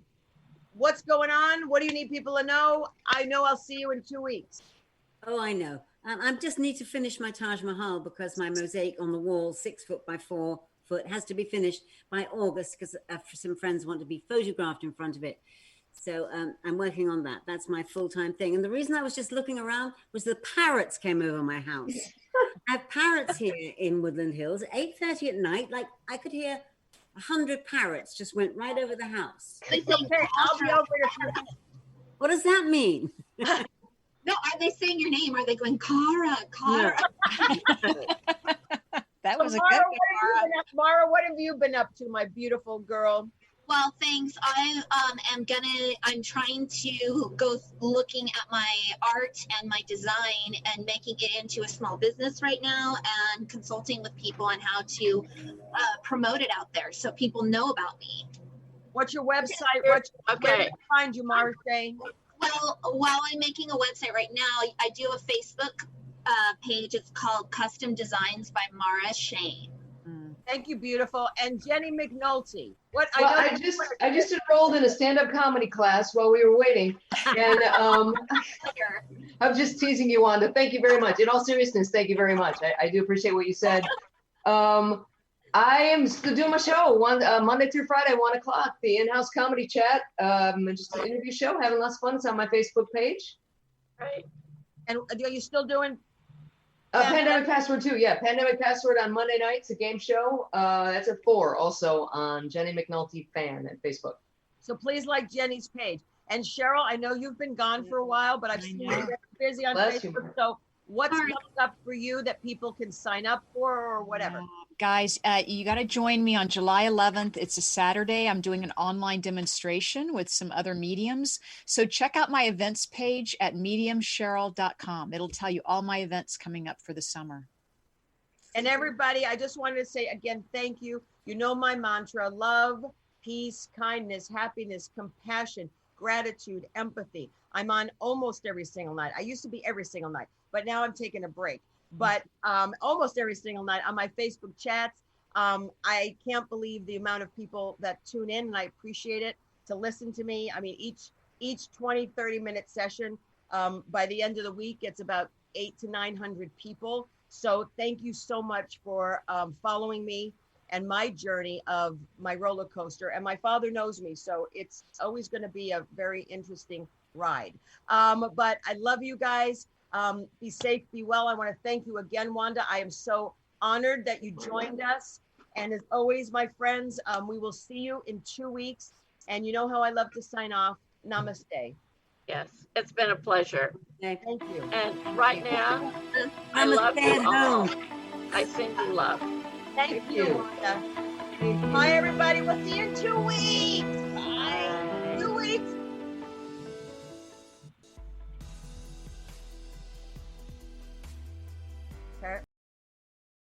what's going on? What do you need people to know? I know I'll see you in 2 weeks. Oh, I know. I just need to finish my Taj Mahal because my mosaic on the wall, 6 foot by 4 foot, has to be finished by August because some friends want to be photographed in front of it. So I'm working on that. That's my full-time thing. And the reason I was just looking around was the parrots came over my house. I have parrots here in Woodland Hills at 8:30 at night. Like I could hear 100 parrots just went right over the house. They say, I'll be over here. What does that mean? No, are they saying your name? Are they going, Cara? That was a Mara, good one. Mara, what have you been up to, my beautiful girl? Well, thanks. I'm trying to go looking at my art and my design and making it into a small business right now and consulting with people on how to promote it out there so people know about me. What's your website? Where to find you, Mara Shane? Well, while I'm making a website right now, I do a Facebook page. It's called Custom Designs by Mara Shane. Thank you, beautiful. And Jenny McNulty. I just enrolled in a stand-up comedy class while we were waiting, and I'm just teasing you, Wanda. Thank you very much. In all seriousness, thank you very much. I do appreciate what you said. I am still doing my show Monday through Friday, 1 o'clock. The in-house comedy chat, just an interview show, having lots of fun. It's on my Facebook page. Right. And are you still doing? Pandemic Password too, yeah. Pandemic Password on Monday nights, a game show. That's at 4, also on Jenny McNulty Fan at Facebook. So please like Jenny's page. And Cheryl, I know you've been gone for a while, but I've seen you very busy on Facebook. So what's coming up for you that people can sign up for or whatever? Guys, you got to join me on July 11th. It's a Saturday. I'm doing an online demonstration with some other mediums. So check out my events page at mediumcheryl.com. It'll tell you all my events coming up for the summer. And everybody, I just wanted to say again, thank you. You know my mantra: love, peace, kindness, happiness, compassion, gratitude, empathy. I'm on almost every single night. I used to be every single night, but now I'm taking a break. but almost every single night on my Facebook chats. I can't believe the amount of people that tune in, and I appreciate it, to listen to me. I mean, each 20, 30-minute session, by the end of the week, it's about 800 to 900 people. So thank you so much for following me and my journey of my roller coaster. And my father knows me, so it's always going to be a very interesting ride. But I love you guys. Be safe, be well. I want to thank you again, Wanda. I am so honored that you joined us. And as always, my friends, we will see you in 2 weeks. And you know how I love to sign off. Namaste. Yes, it's been a pleasure. Thank you. And right now, I love you all. I send you love. Thank you, Wanda. Bye, everybody. We'll see you in 2 weeks.